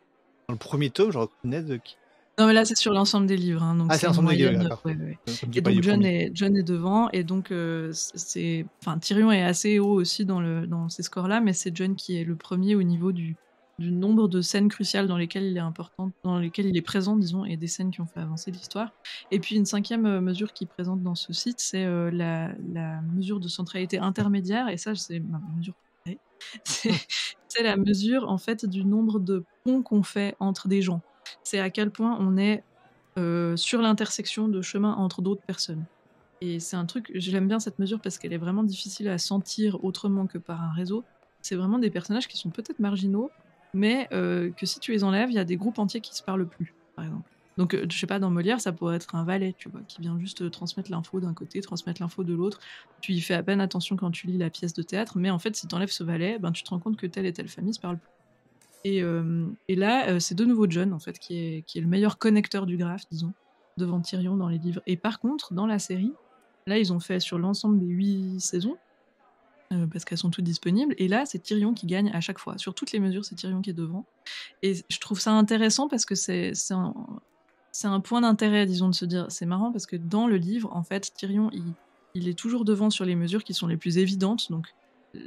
Dans le premier tome, j'aurais cru Ned qui Non, mais là, c'est sur l'ensemble des livres, hein, donc Ah, c'est c'est une l'ensemble des livres, moyenne. d'accord. Ouais, ouais, ouais. Comme tu Et parlais donc du premier. Jon est devant, et donc enfin, Tyrion est assez haut aussi dans ces scores-là, mais c'est Jon qui est le premier au niveau du nombre de scènes cruciales dans lesquelles il est important, dans lesquelles il est présent, disons, et des scènes qui ont fait avancer l'histoire. Et puis une cinquième mesure qu'il présente dans ce site, c'est la mesure de centralité intermédiaire, et ça, c'est ma mesure préférée. C'est la mesure, en fait, du nombre de ponts qu'on fait entre des gens. C'est à quel point on est sur l'intersection de chemins entre d'autres personnes. Et c'est un truc, j'aime bien cette mesure parce qu'elle est vraiment difficile à sentir autrement que par un réseau. C'est vraiment des personnages qui sont peut-être marginaux, mais que si tu les enlèves, il y a des groupes entiers qui se parlent plus, par exemple. Donc, je sais pas, dans Molière, ça pourrait être un valet, tu vois, qui vient juste transmettre l'info d'un côté, transmettre l'info de l'autre. Tu y fais à peine attention quand tu lis la pièce de théâtre, mais en fait, si tu enlèves ce valet, ben, tu te rends compte que telle et telle famille se parle plus. Et là, c'est de nouveau Jon, en fait, qui est le meilleur connecteur du graphe, disons, devant Tyrion dans les livres. Et par contre, dans la série, là, ils ont fait sur l'ensemble des 8 saisons, parce qu'elles sont toutes disponibles, et là, c'est Tyrion qui gagne à chaque fois. Sur toutes les mesures, c'est Tyrion qui est devant. Et je trouve ça intéressant parce que c'est un point d'intérêt, disons, de se dire, c'est marrant parce que dans le livre, en fait, Tyrion, il est toujours devant sur les mesures qui sont les plus évidentes, donc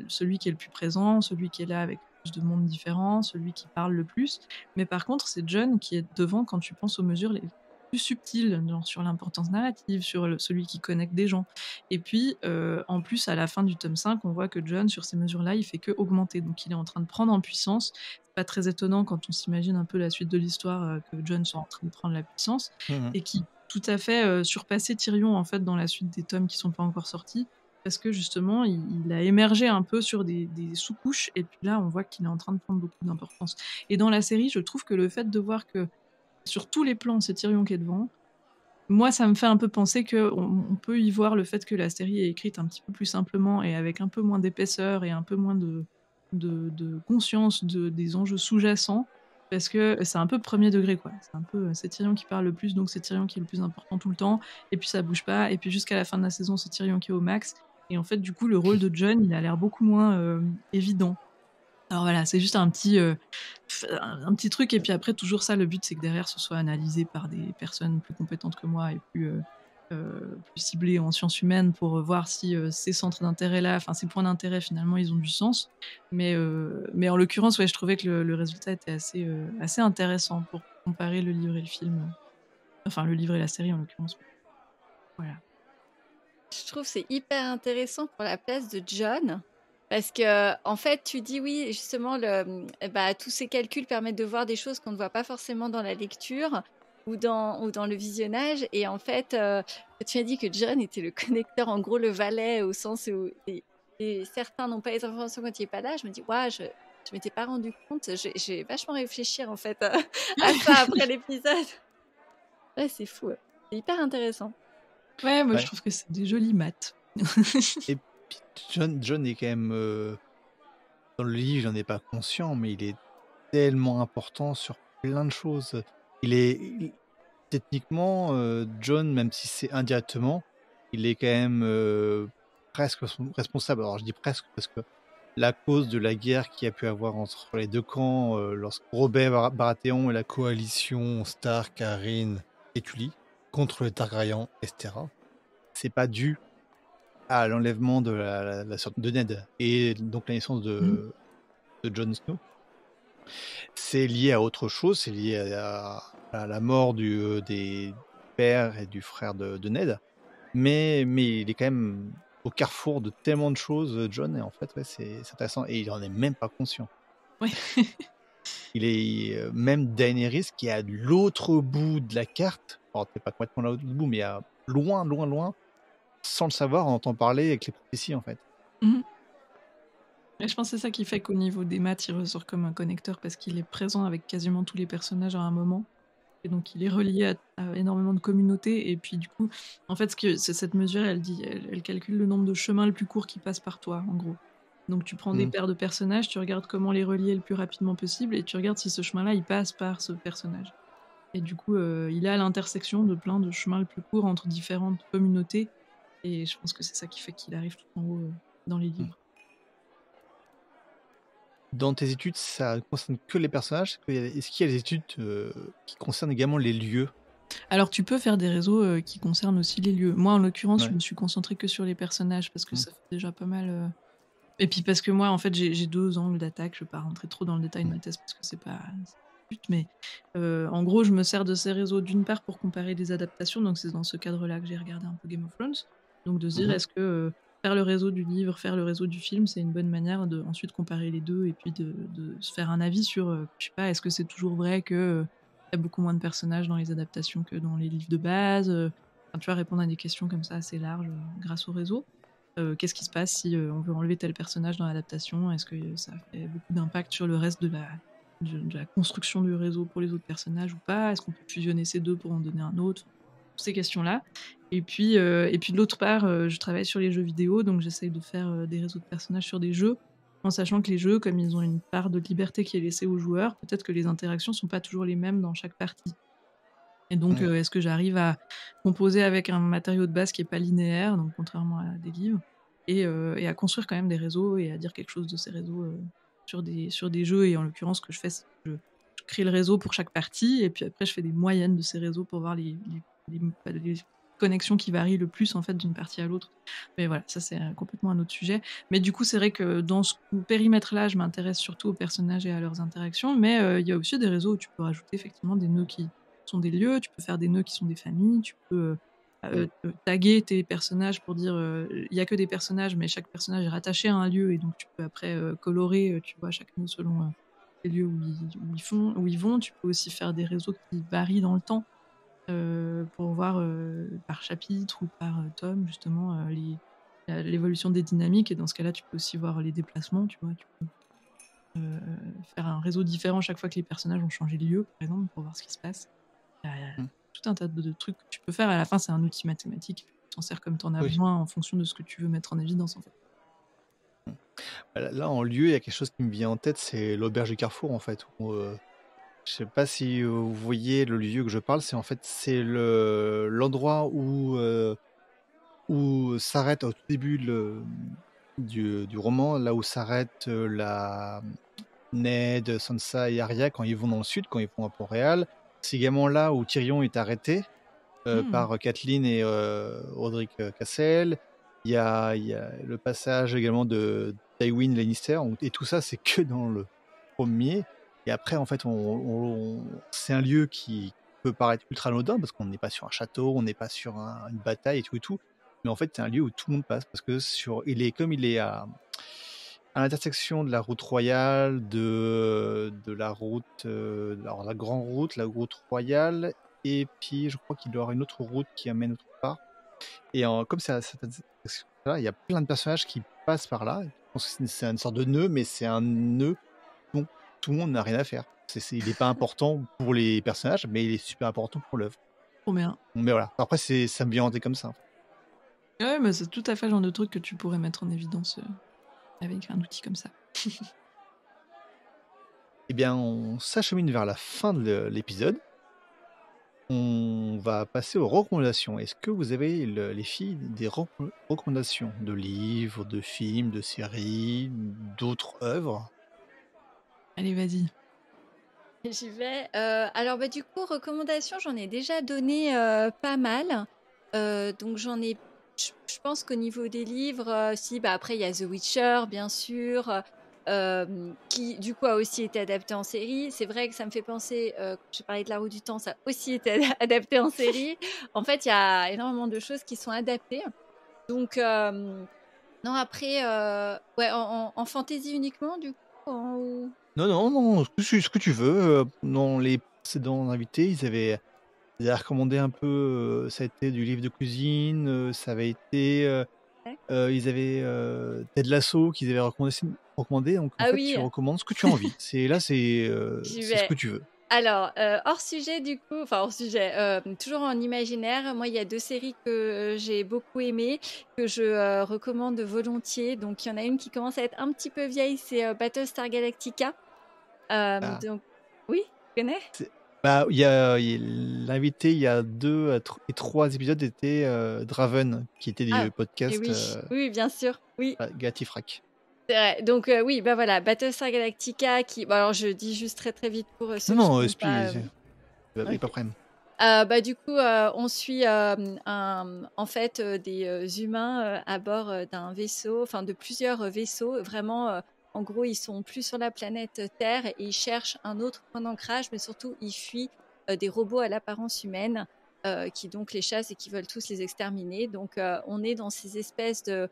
celui qui est le plus présent, celui qui est là avec le plus de monde différent, celui qui parle le plus. Mais par contre, c'est Jon qui est devant quand tu penses aux mesures les plus subtiles, genre sur l'importance narrative, sur celui qui connecte des gens. Et puis, en plus, à la fin du tome 5, on voit que Jon, sur ces mesures-là, il fait que augmenter. Donc, il est en train de prendre en puissance. C'est pas très étonnant quand on s'imagine un peu la suite de l'histoire, que Jon soit en train de prendre la puissance, Mhm. et qui tout à fait surpasser Tyrion, en fait, dans la suite des tomes qui sont pas encore sortis, parce que justement, il a émergé un peu sur des sous-couches, et puis là, on voit qu'il est en train de prendre beaucoup d'importance. Et dans la série, je trouve que le fait de voir que sur tous les plans, c'est Tyrion qui est devant, moi, ça me fait un peu penser qu'on peut y voir le fait que la série est écrite un petit peu plus simplement et avec un peu moins d'épaisseur et un peu moins de conscience des enjeux sous-jacents, parce que c'est un peu premier degré, quoi. C'est Tyrion qui parle le plus, donc c'est Tyrion qui est le plus important tout le temps, et puis ça bouge pas, et puis jusqu'à la fin de la saison, c'est Tyrion qui est au max, et en fait, du coup, le rôle de Jon, il a l'air beaucoup moins évident. Alors voilà, c'est juste un petit truc, et puis après, toujours ça, le but, c'est que derrière, ce soit analysé par des personnes plus compétentes que moi et plus ciblées en sciences humaines pour voir si ces centres d'intérêt-là, enfin ces points d'intérêt, finalement, ils ont du sens. Mais en l'occurrence, ouais, je trouvais que le résultat était assez intéressant pour comparer le livre et le film. Enfin, le livre et la série, en l'occurrence. Voilà. Je trouve que c'est hyper intéressant pour la place de Jon. Parce que, en fait, tu dis oui, justement, tous ces calculs permettent de voir des choses qu'on ne voit pas forcément dans la lecture ou dans le visionnage. Et en fait, tu as dit que Jon était le connecteur, en gros, le valet, au sens où et certains n'ont pas les informations quand il n'est pas là. Je me dis, ouais, je m'étais pas rendu compte. J'ai vachement réfléchir, en fait, à ça après l'épisode. Ouais, c'est fou. C'est hyper intéressant. Ouais, moi, je Ouais. trouve que c'est des jolies maths. Et puis John est quand même dans le livre, j'en ai pas conscient, mais il est tellement important sur plein de choses. Techniquement, John, même si c'est indirectement, il est quand même presque responsable. Alors je dis presque parce que la cause de la guerre qu'il y a pu avoir entre les deux camps, lorsque Robert Baratheon et la coalition Stark, Arryn et Tully contre les Targaryens, etc. C'est pas dû à l'enlèvement de la sœur de Ned et donc la naissance de Jon Snow. C'est lié à autre chose, c'est lié à la mort des pères et du frère de Ned. Mais il est quand même au carrefour de tellement de choses, Jon, et en fait, ouais, c'est intéressant. Et il en est même pas conscient. Ouais. Il est même Daenerys qui est à l'autre bout de la carte. Alors, peut-être pas complètement à l'autre bout, mais à loin, loin, loin. Sans le savoir, on entend parler avec les prophéties, en fait. Mhm. Et je pense que c'est ça qui fait qu'au niveau des maths, il ressort comme un connecteur parce qu'il est présent avec quasiment tous les personnages à un moment. Et donc, il est relié à énormément de communautés. Et puis, du coup, en fait, cette mesure, elle calcule le nombre de chemins le plus court qui passent par toi, en gros. Donc, tu prends des paires de personnages, tu regardes comment les relier le plus rapidement possible et tu regardes si ce chemin-là, il passe par ce personnage. Et du coup, il est à l'intersection de plein de chemins le plus courts entre différentes communautés. Et je pense que c'est ça qui fait qu'il arrive tout en haut dans les livres. dans tes études, ça concerne que les personnages? Est-ce qu'il y a des études qui concernent également les lieux? Alors tu peux faire des réseaux, qui concernent aussi les lieux. Moi, en l'occurrence, je Ouais. me suis concentrée que sur les personnages parce que Mm. ça fait déjà pas mal, et puis parce que moi, en fait, j'ai 2 angles d'attaque. Je vais pas rentrer trop dans le détail de ma thèse parce que c'est pas le but, mais en gros, je me sers de ces réseaux d'une part pour comparer des adaptations, donc c'est dans ce cadre-là que j'ai regardé un peu Game of Thrones. Donc de se dire Mhm. est-ce que, faire le réseau du livre, faire le réseau du film, c'est une bonne manière de ensuite comparer les 2 et puis de se faire un avis sur, je sais pas, est-ce que c'est toujours vrai que, il y a beaucoup moins de personnages dans les adaptations que dans les livres de base? Enfin, tu vois, répondre à des questions comme ça assez larges, grâce au réseau. Qu'est-ce qui se passe si, on veut enlever tel personnage dans l'adaptation? Est-ce que ça fait beaucoup d'impact sur le reste de la construction du réseau pour les autres personnages ou pas? Est-ce qu'on peut fusionner ces 2 pour en donner un autre? Toutes ces questions-là. Et puis de l'autre part, je travaille sur les jeux vidéo, donc j'essaye de faire, des réseaux de personnages sur des jeux, en sachant que les jeux, comme ils ont une part de liberté qui est laissée aux joueurs, peut-être que les interactions sont pas toujours les mêmes dans chaque partie. Et donc, Ouais. est-ce que j'arrive à composer avec un matériau de base qui est pas linéaire, donc contrairement à des livres, et à construire quand même des réseaux et à dire quelque chose de ces réseaux, sur des jeux. Et en l'occurrence, ce que je fais, c'est que je crée le réseau pour chaque partie et puis après je fais des moyennes de ces réseaux pour voir les connexions qui varient le plus, en fait, d'une partie à l'autre. Mais voilà, ça c'est, complètement un autre sujet. Mais du coup, c'est vrai que dans ce périmètre-là, je m'intéresse surtout aux personnages et à leurs interactions, mais il y a aussi des réseaux où tu peux rajouter effectivement des nœuds qui sont des lieux, tu peux faire des nœuds qui sont des familles, tu peux taguer tes personnages pour dire il y a que des personnages, mais chaque personnage est rattaché à un lieu et donc tu peux après colorer, tu vois, chaque nœud selon les lieux où ils vont. Tu peux aussi faire des réseaux qui varient dans le temps pour voir par chapitre ou par tome justement l'évolution des dynamiques. Et dans ce cas-là, tu peux aussi voir les déplacements, tu vois. Tu peux faire un réseau différent chaque fois que les personnages ont changé de lieu, par exemple, pour voir ce qui se passe. Il y a Mm. tout un tas de trucs que tu peux faire. À la fin, c'est un outil mathématique. Tu t'en sers comme tu en as Oui. besoin en fonction de ce que tu veux mettre en évidence, en fait. Là, en lieu, il y a quelque chose qui me vient en tête, c'est l'auberge du Carrefour, en fait. Je sais pas si vous voyez le lieu que je parle, c'est l'endroit où s'arrête au tout début du roman, là où s'arrête Ned, Sansa et Arya quand ils vont dans le sud, quand ils vont à Port-Réal. C'est également là où Tyrion est arrêté Mmh. par Catelyn et Roderick Cassel. Il y a le passage également de Tywin Lannister, et tout ça, c'est que dans le premier. Et après, en fait, c'est un lieu qui peut paraître ultra anodin parce qu'on n'est pas sur un château, on n'est pas sur une bataille et tout. Mais en fait, c'est un lieu où tout le monde passe parce que comme il est à l'intersection de la route royale, de la route, alors la grande route, la route royale, et puis je crois qu'il doit y avoir une autre route qui amène autre part. Et comme c'est à cette intersection-là, il y a plein de personnages qui passent par là. Je pense que c'est une sorte de nœud, mais c'est un nœud dont tout le monde n'a rien à faire. Il n'est pas important pour les personnages, mais il est super important pour l'œuvre. Trop bien. Mais voilà. Après, ça me vient en tête comme ça. Ouais, mais c'est tout à fait le genre de truc que tu pourrais mettre en évidence avec un outil comme ça. Eh bien, on s'achemine vers la fin de l'épisode. On va passer aux recommandations. Est-ce que vous avez, les filles, des recommandations de livres, de films, de séries, d'autres œuvres? Allez, vas-y. J'y vais. Alors, bah, du coup, recommandations, j'en ai déjà donné pas mal. Donc, je pense qu'au niveau des livres, si, bah, après, il y a The Witcher, bien sûr, qui, du coup, a aussi été adapté en série. C'est vrai que ça me fait penser, quand j'ai parlé de La Roue du Temps, ça a aussi été adapté en série. En fait, il y a énormément de choses qui sont adaptées. Donc, non, après, ouais, en fantasy uniquement, du coup, Non, non, non, ce que tu veux. Dans les précédents invités, ils avaient recommandé un peu, ça a été du livre de cuisine, ça avait été, Ouais. ils avaient Ted Lasso qu'ils avaient recommandé. Donc en Ah fait, oui, tu recommandes ce que tu as envie. j'y C'est ce vais. que tu veux. Alors, hors sujet du coup, enfin hors sujet, toujours en imaginaire, moi il y a 2 séries que j'ai beaucoup aimées, que je recommande volontiers. Donc il y en a une qui commence à être un petit peu vieille, c'est Battlestar Galactica. Ah, Donc oui, tu connais? c'est bah, l'invité il y a 2 et 3 épisodes était, Draven, qui était Ah, du et podcast, oui, oui, bien sûr, oui. Galactifrac. C'est vrai. Donc oui, bah voilà, Battlestar Galactica qui... Bon, alors je dis juste très très vite pour ceux Non, qui non, ne sont pas... il n'y a ok. pas de problème. Bah, du coup, on suit en fait des humains à bord d'un vaisseau, enfin de plusieurs vaisseaux. Vraiment, en gros, ils sont plus sur la planète Terre et ils cherchent un autre point d'ancrage, mais surtout, ils fuient des robots à l'apparence humaine qui donc les chassent et qui veulent tous les exterminer. Donc, on est dans ces espèces de...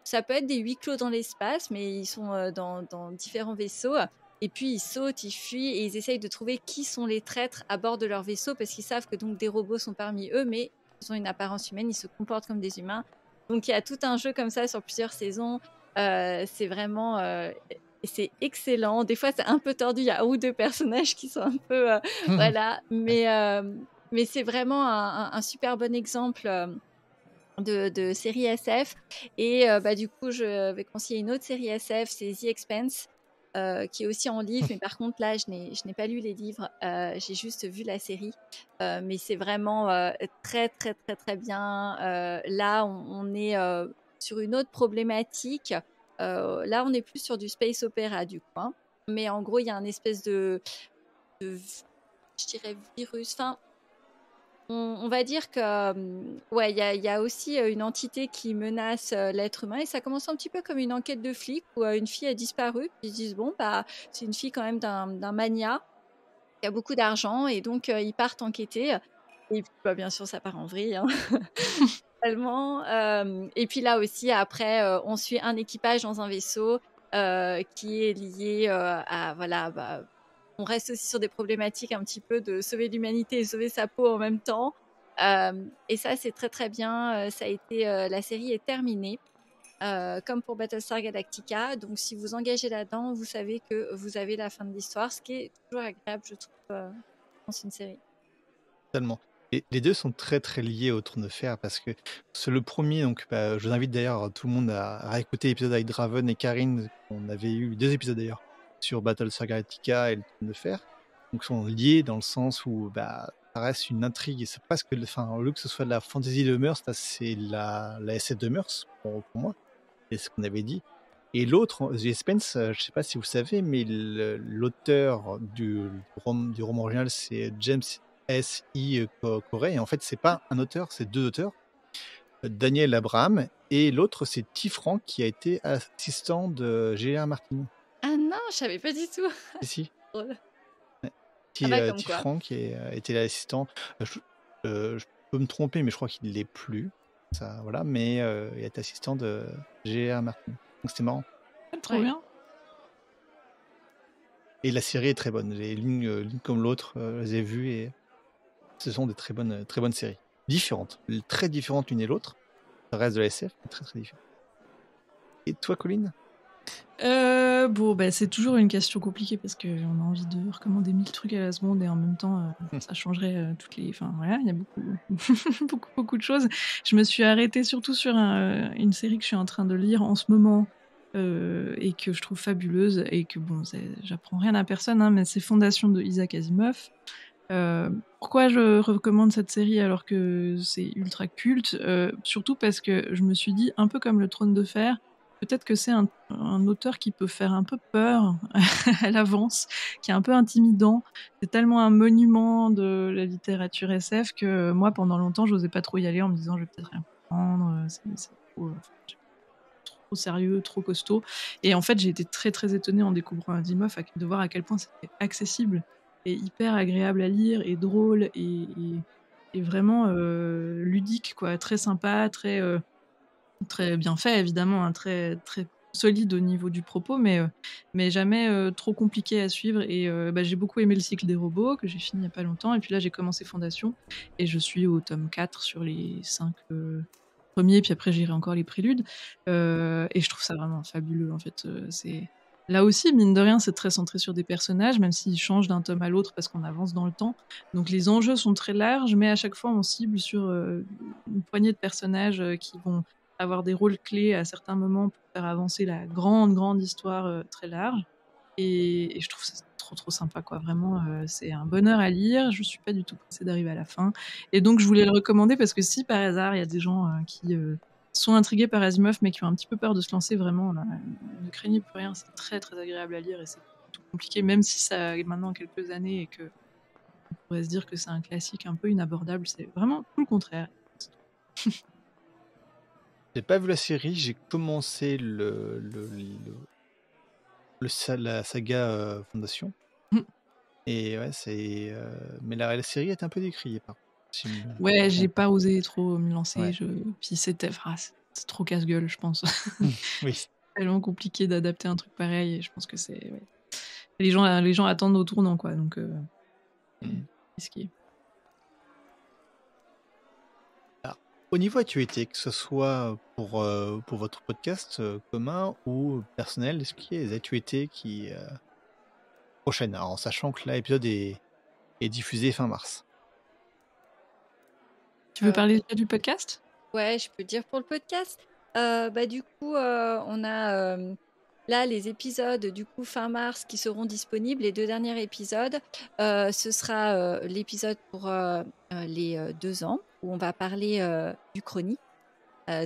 Ça peut être des huis clos dans l'espace, mais ils sont dans différents vaisseaux. Et puis ils sautent, ils fuient et ils essayent de trouver qui sont les traîtres à bord de leur vaisseau parce qu'ils savent que donc des robots sont parmi eux, mais ils ont une apparence humaine, ils se comportent comme des humains. Donc il y a tout un jeu comme ça sur plusieurs saisons. C'est vraiment... c'est excellent. Des fois, c'est un peu tordu. Il y a un ou deux personnages qui sont un peu... voilà. Mais c'est vraiment un super bon exemple de série SF. Et bah, du coup, je vais conseiller une autre série SF, c'est The Expanse, qui est aussi en livre. Mais par contre, là, je n'ai pas lu les livres. J'ai juste vu la série. Mais c'est vraiment très, très, très, très bien. Là, on est sur une autre problématique. Là, on est plus sur du space opéra, du coup. Hein. Mais en gros, il y a un espèce de je dirais, virus. Enfin, on va dire que ouais, il y a aussi une entité qui menace l'être humain et ça commence un petit peu comme une enquête de flic où une fille a disparu. Puis ils se disent bon bah c'est une fille quand même d'un magnat qui a beaucoup d'argent et donc ils partent enquêter. Et puis, bah, bien sûr ça part en vrille. Hein. Totalement. Et puis là aussi après on suit un équipage dans un vaisseau qui est lié à voilà bah, on reste aussi sur des problématiques un petit peu de sauver l'humanité et sauver sa peau en même temps. Et ça, c'est très très bien. Ça a été, la série est terminée, comme pour Battlestar Galactica. Donc, si vous engagez là-dedans, vous savez que vous avez la fin de l'histoire, ce qui est toujours agréable, je trouve, dans une série. Totalement. Et les deux sont très très liés au Trône de Fer parce que c'est le premier, donc bah, je vous invite d'ailleurs tout le monde à réécouter l'épisode avec Draven et Karine. On avait eu 2 épisodes d'ailleurs sur Battlestar Galactica et le Trône de Fer. Donc ils sont liés dans le sens où bah, ça reste une intrigue. C'est presque, enfin, au lieu que ce soit de la fantasy de mœurs, c'est la SF de mœurs pour moi. C'est ce qu'on avait dit. Et l'autre, The Expanse, je ne sais pas si vous savez, mais l'auteur du roman original, c'est James S.I. Corey. Et en fait, c'est pas un auteur, c'est 2 auteurs. Daniel Abraham et l'autre, c'est Tifran qui a été assistant de G.R. Martin. Ah non, je savais pas du tout. Ici. Drôle. Ouais. Ah bah, comme quoi. Tifran qui a été l'assistant. Je peux me tromper, mais je crois qu'il ne l'est plus. Ça, voilà, mais il a été assistant de G.R. Martin. Donc c'était marrant. Trop Ouais. bien. Et la série est très bonne. L'une comme l'autre, je les ai vues et ce sont des très bonnes séries. Différentes. Très différentes l'une et l'autre. Ça reste de la SF, mais très très différentes. Et toi, Colline? Bon, bah, c'est toujours une question compliquée parce qu'on a envie de recommander 1000 trucs à la seconde et en même temps, ça changerait toutes les. Enfin, voilà, il y a beaucoup, beaucoup de choses. Je me suis arrêtée surtout sur une série que je suis en train de lire en ce moment et que je trouve fabuleuse et que, bon, j'apprends rien à personne, hein, mais c'est Fondation de Isaac Asimov. Pourquoi je recommande cette série alors que c'est ultra culte Surtout parce que je me suis dit, un peu comme le Trône de Fer, peut-être que c'est un auteur qui peut faire un peu peur à l'avance, qui est un peu intimidant. C'est tellement un monument de la littérature SF que moi, pendant longtemps, j'osais pas trop y aller en me disant je vais peut-être rien comprendre, c'est trop sérieux, trop costaud. Et en fait, j'ai été très très étonnée en découvrant Asimov de voir à quel point c'était accessible et hyper agréable à lire et drôle et vraiment ludique, quoi. Très sympa, très bien fait, évidemment, hein, très, très solide au niveau du propos, mais jamais trop compliqué à suivre. Et bah, j'ai beaucoup aimé le cycle des robots, que j'ai fini il n'y a pas longtemps. Et puis là, j'ai commencé Fondation, et je suis au tome 4 sur les 5 premiers, puis après, j'irai encore les préludes. Et je trouve ça vraiment fabuleux, en fait. Là aussi, mine de rien, c'est très centré sur des personnages, même s'ils changent d'un tome à l'autre parce qu'on avance dans le temps. Donc les enjeux sont très larges, mais à chaque fois, on cible sur une poignée de personnages qui vont avoir des rôles clés à certains moments pour faire avancer la grande histoire très large. Et je trouve ça trop sympa, quoi. Vraiment, c'est un bonheur à lire. Je suis pas du tout pressée d'arriver à la fin. Et donc, je voulais le recommander parce que si par hasard, il y a des gens qui sont intrigués par Asimov, mais qui ont un petit peu peur de se lancer vraiment, là, ne craignez plus rien, c'est très très agréable à lire et c'est tout compliqué, même si ça a maintenant quelques années et que on pourrait se dire que c'est un classique un peu inabordable, c'est vraiment tout le contraire. J'ai pas vu la série, j'ai commencé la saga Fondation. Mm. Et ouais, mais la série est un peu décriée par contre. Ouais, j'ai pas osé trop me lancer, Ouais. puis c'est trop casse-gueule, je pense. Oui. Tellement compliqué d'adapter un truc pareil, et je pense que ouais. Les gens attendent au tournant, quoi, donc risqué. Au niveau actualité, que ce soit pour votre podcast commun ou personnel, est-ce qu'il y a des actualités prochaines? Alors, en sachant que là, l'épisode est diffusé fin mars. Tu veux parler déjà du podcast? Ouais, je peux dire pour le podcast. Du coup, on a là les épisodes du coup fin mars qui seront disponibles. Les 2 derniers épisodes, ce sera l'épisode pour les 2 ans où on va parler du chrony.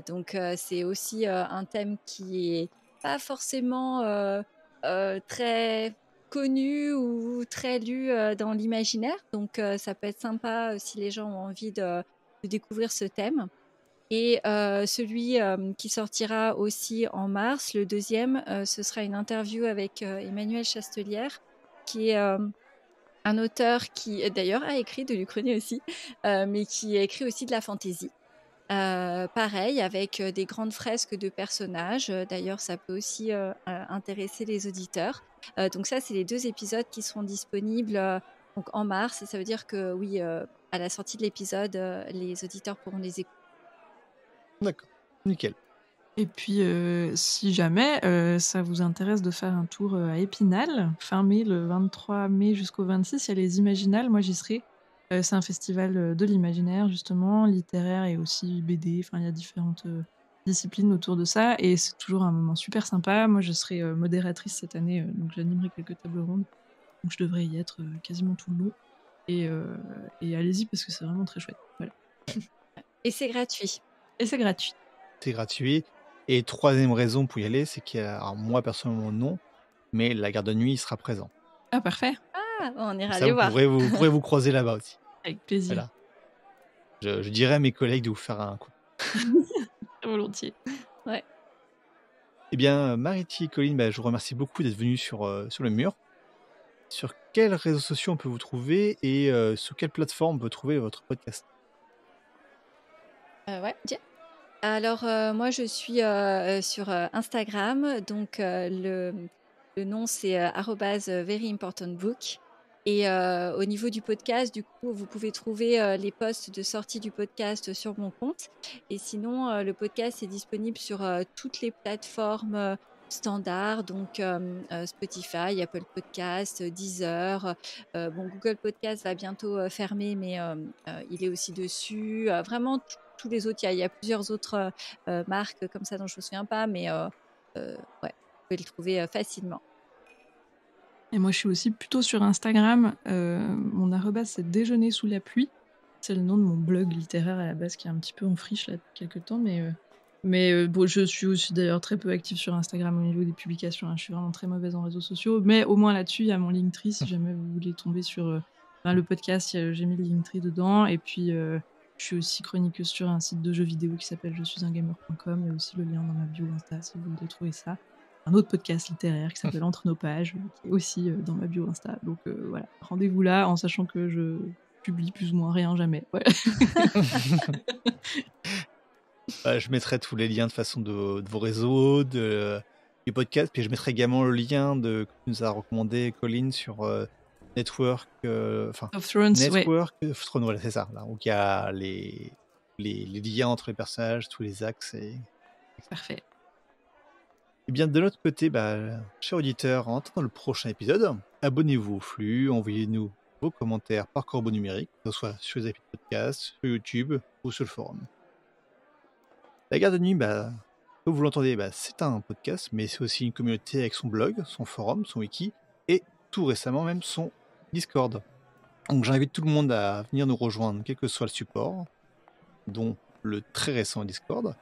Donc c'est aussi un thème qui est pas forcément très connu ou très lu dans l'imaginaire. Donc ça peut être sympa si les gens ont envie de découvrir ce thème. Et celui qui sortira aussi en mars, le deuxième, ce sera une interview avec Emmanuel Chastelière, qui est un auteur qui d'ailleurs a écrit de l'Uchronie aussi, mais qui a écrit aussi de la fantaisie. Pareil, avec des grandes fresques de personnages. D'ailleurs, ça peut aussi intéresser les auditeurs. Donc ça, c'est les 2 épisodes qui seront disponibles donc en mars. Et ça veut dire que oui, à la sortie de l'épisode, les auditeurs pourront les écouter. D'accord, nickel. Et puis, si jamais ça vous intéresse de faire un tour à Épinal, fin mai, le 23 mai jusqu'au 26, il y a les Imaginales, moi j'y serai. C'est un festival de l'imaginaire, justement, littéraire et aussi BD. Enfin, il y a différentes disciplines autour de ça. Et c'est toujours un moment super sympa. Moi, je serai modératrice cette année, donc j'animerai quelques tables rondes. Donc je devrais y être quasiment tout le long. Et allez-y parce que c'est vraiment très chouette. Voilà. Et c'est gratuit. Et c'est gratuit. C'est gratuit. Et troisième raison pour y aller, c'est qu'il y a, alors moi personnellement non, mais la garde de nuit sera présent. Ah, parfait. Ah, on ira Ça, les vous voir. pourrez vous croiser là-bas aussi. Avec plaisir. Voilà. Je dirais à mes collègues de vous faire un coup. Très volontiers. Ouais. Eh bien, Mariti et Colline, je vous remercie beaucoup d'être venus sur le mur. Sur quels réseaux sociaux on peut vous trouver et sur quelle plateforme on peut trouver votre podcast? Ouais, tiens. Alors, moi, je suis sur Instagram. Donc, le nom, c'est @veryimportantbook. Et au niveau du podcast, du coup, vous pouvez trouver les posts de sortie du podcast sur mon compte. Et sinon, le podcast est disponible sur toutes les plateformes standards, donc Spotify, Apple Podcast, Deezer. Google Podcast va bientôt fermer, mais il est aussi dessus. Vraiment, tous les autres, il y a plusieurs autres marques comme ça dont je ne me souviens pas, mais ouais, vous pouvez le trouver facilement. Et moi, je suis aussi plutôt sur Instagram. Mon arrobase, c'est déjeuner sous la pluie. C'est le nom de mon blog littéraire à la base qui est un petit peu en friche là depuis quelques temps. Mais bon, je suis aussi d'ailleurs très peu active sur Instagram au niveau des publications. Je suis vraiment très mauvaise en réseaux sociaux. Mais au moins là-dessus, il y a mon Linktree si jamais vous voulez tomber sur le podcast. J'ai mis le Linktree dedans. Et puis, je suis aussi chroniqueuse sur un site de jeux vidéo qui s'appelle je suis un gamer.com. Il y a aussi le lien dans ma bio Insta si vous voulez trouver ça. Un autre podcast littéraire qui s'appelle Entre nos pages, qui est aussi dans ma bio Insta. Donc voilà, rendez-vous là en sachant que je publie plus ou moins rien jamais. Ouais. Je mettrai tous les liens de façon de vos réseaux, du podcast, puis je mettrai également le lien que nous a recommandé Colline sur Network of Thrones, Network of Thrones, voilà, c'est ça. Là, où il y a les liens entre les personnages, tous les axes. Parfait. Et bien de l'autre côté, chers auditeurs, en attendant le prochain épisode, abonnez-vous au flux, envoyez-nous vos commentaires par corbeau numérique, que ce soit sur les applis de podcast, sur YouTube ou sur le forum. La garde de nuit, comme vous l'entendez, c'est un podcast, mais c'est aussi une communauté avec son blog, son forum, son wiki, et tout récemment même son Discord. Donc j'invite tout le monde à venir nous rejoindre, quel que soit le support, dont le très récent Discord.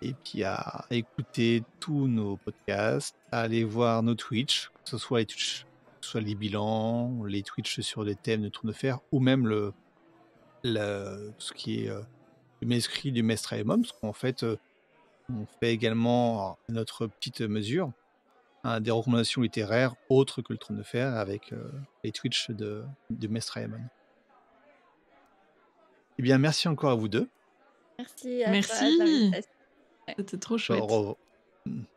et puis à écouter tous nos podcasts, à aller voir nos Twitch, que ce soit que ce soit les bilans, les Twitch sur les thèmes de Trône de Fer, ou même ce qui est le manuscrit du Maître Aemon, parce qu'en fait, on fait également à notre petite mesure des recommandations littéraires autres que le Trône de Fer avec les Twitch de Maître Aemon. Eh bien, merci encore à vous deux. Merci à toi de Merci. l'invitation. C'était trop chouette.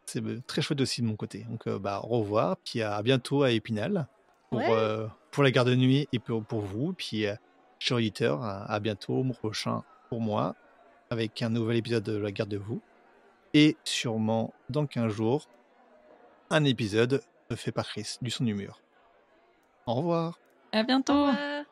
C'est très chouette aussi de mon côté. Donc, au revoir, puis à bientôt à Épinal pour la garde de nuit et pour vous. Puis, chers auditeurs, à bientôt, au mois prochain pour moi, avec un nouvel épisode de la garde de vous. Et sûrement, dans 15 jours, un épisode fait par Chris, du son du mur. Au revoir. À Au bientôt. revoir.